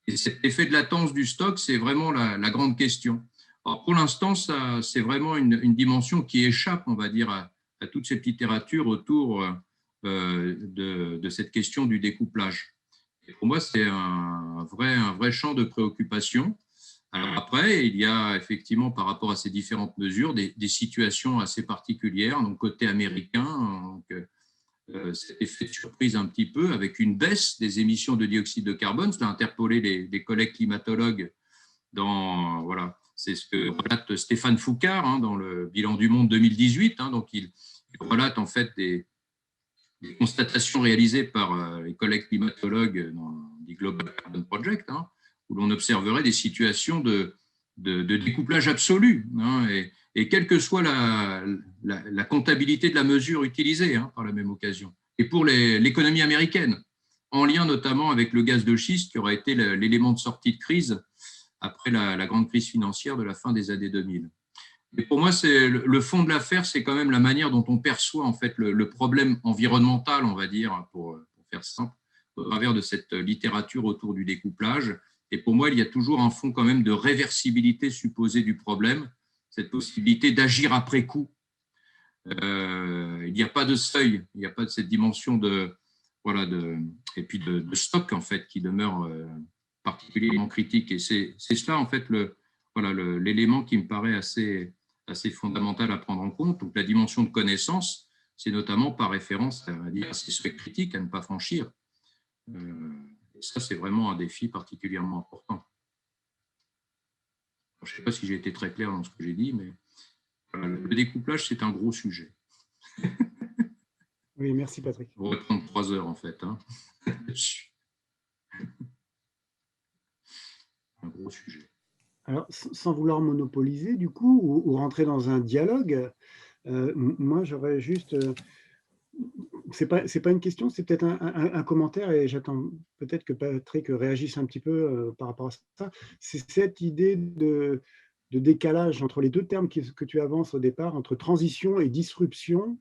Et cet effet de latence du stock, c'est vraiment la grande question. Alors, pour l'instant, c'est vraiment une dimension qui échappe, on va dire, à toute cette littérature autour de cette question du découplage. Et pour moi, c'est un vrai champ de préoccupation. Alors après, il y a effectivement, par rapport à ces différentes mesures, des situations assez particulières. Donc, côté américain, cet effet de surprise un petit peu, avec une baisse des émissions de dioxyde de carbone. Cela a interpellé les collègues climatologues voilà, c'est ce que relate Stéphane Foucard dans le bilan du monde 2018. Donc, il relate en fait des constatations réalisées par les collègues climatologues dans le Global Carbon Project, où l'on observerait des situations de découplage absolu, et quelle que soit la comptabilité de la mesure utilisée par la même occasion. Et pour l'économie américaine, en lien notamment avec le gaz de schiste qui aura été l'élément de sortie de crise après la grande crise financière de la fin des années 2000. Et pour moi, le fond de l'affaire, c'est quand même la manière dont on perçoit en fait le problème environnemental, on va dire, pour faire simple, au travers de cette littérature autour du découplage. Et pour moi, il y a toujours un fond quand même de réversibilité supposée du problème, cette possibilité d'agir après coup. Il n'y a pas de seuil, il n'y a pas de cette dimension et puis de stock en fait qui demeure particulièrement critique. Et c'est cela en fait l'élément qui me paraît assez fondamental à prendre en compte. Donc la dimension de connaissance, c'est notamment par référence à ces seuils critiques à ne pas franchir. Et ça, c'est vraiment un défi particulièrement important. Je ne sais pas si j'ai été très clair dans ce que j'ai dit, mais le découplage, c'est un gros sujet. Oui, merci Patrick. On va prendre 3 heures en fait. Un gros sujet. Alors, sans vouloir monopoliser du coup, ou rentrer dans un dialogue, moi j'aurais juste... c'est pas une question, c'est peut-être un commentaire, et j'attends peut-être que Patrick réagisse un petit peu par rapport à ça. C'est cette idée de décalage entre les deux termes que tu avances au départ, entre transition et disruption.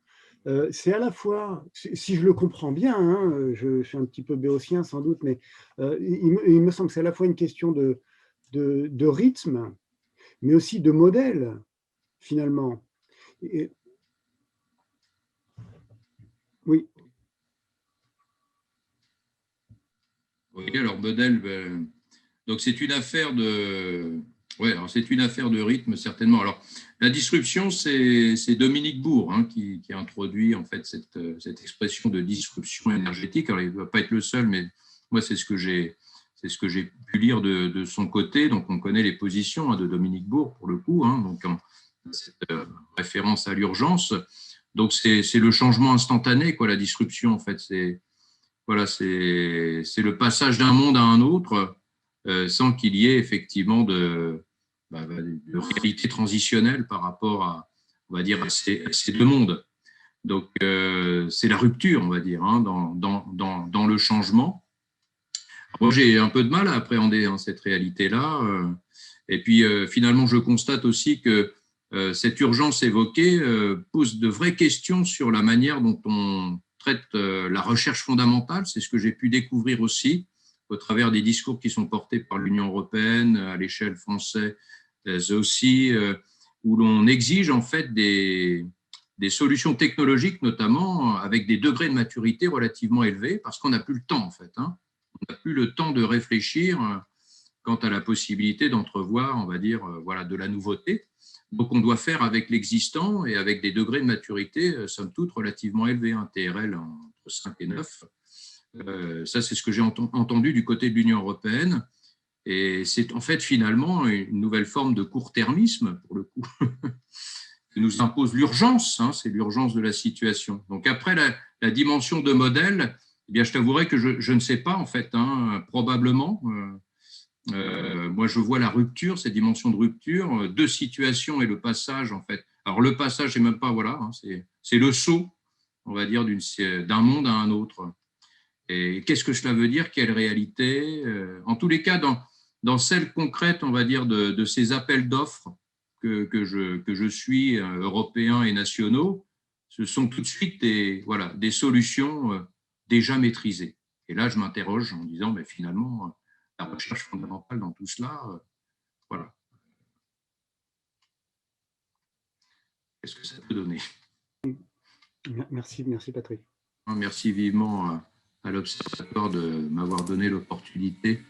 C'est à la fois, si je le comprends bien, je suis un petit peu béotien sans doute, mais il me semble que c'est à la fois une question de rythme, mais aussi de modèle, finalement. Oui. Oui, alors modèle, donc c'est une affaire de... Ouais, alors c'est une affaire de rythme, certainement. Alors, la disruption, c'est Dominique Bourg qui a introduit en fait cette expression de disruption énergétique. Alors, il ne va pas être le seul, mais moi, c'est ce que j'ai pu lire de son côté. Donc, on connaît les positions de Dominique Bourg, pour le coup, donc cette référence à l'urgence. Donc, c'est le changement instantané, la disruption, en fait. C'est le passage d'un monde à un autre sans qu'il y ait effectivement de réalité transitionnelle par rapport à, on va dire, à ces deux mondes. Donc, c'est la rupture, on va dire, dans le changement. Moi, j'ai un peu de mal à appréhender cette réalité-là. Et puis, finalement, je constate aussi que cette urgence évoquée pose de vraies questions sur la manière dont on traite la recherche fondamentale. C'est ce que j'ai pu découvrir aussi au travers des discours qui sont portés par l'Union européenne, à l'échelle française aussi, où l'on exige en fait des solutions technologiques, notamment avec des degrés de maturité relativement élevés, parce qu'on n'a plus le temps en fait. On n'a plus le temps de réfléchir quant à la possibilité d'entrevoir, on va dire, voilà, de la nouveauté. Donc, on doit faire avec l'existant et avec des degrés de maturité, somme toute, relativement élevés, un TRL entre 5 et 9. Ça, c'est ce que j'ai entendu du côté de l'Union européenne. Et c'est en fait finalement une nouvelle forme de court-termisme, pour le coup, qui nous impose l'urgence, hein, c'est l'urgence de la situation. Donc après, la dimension de modèle, eh bien, je t'avouerai que je ne sais pas, en fait, hein, probablement. Moi, je vois la rupture, cette dimension de rupture, de situation et le passage, en fait. Alors, le passage, c'est même pas, voilà, hein, c'est le saut, on va dire, d'un monde à un autre. Et qu'est-ce que cela veut dire? Quelle réalité? En tous les cas, dans celle concrète, on va dire, de ces appels d'offres que je suis, européens et nationaux, ce sont tout de suite des solutions déjà maîtrisées. Et là, je m'interroge en disant, mais finalement, la recherche fondamentale dans tout cela, voilà. Qu'est-ce que ça peut donner? Merci Patrick. Merci vivement à l'Observatoire de m'avoir donné l'opportunité,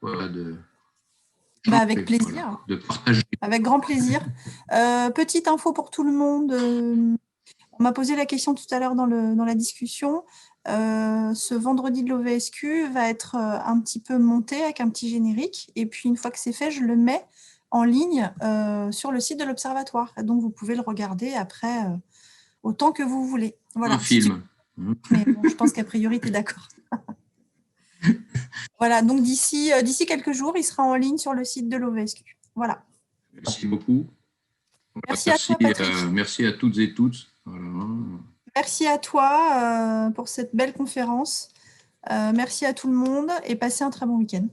voilà, avec plaisir. Voilà, de partager. Avec grand plaisir. Petite info pour tout le monde. On m'a posé la question tout à l'heure dans la discussion. Ce vendredi de l'OVSQ va être un petit peu monté avec un petit générique. Et puis, une fois que c'est fait, je le mets en ligne sur le site de l'Observatoire. Donc, vous pouvez le regarder après autant que vous voulez. Voilà. Un film. Mais bon, je pense qu'a priori, tu es d'accord. Voilà, donc d'ici quelques jours, il sera en ligne sur le site de l'OVSQ. Voilà. Merci beaucoup. Merci à toi, Patrick. Merci à toutes et tous. Voilà. Merci à toi pour cette belle conférence. Merci à tout le monde et passez un très bon week-end.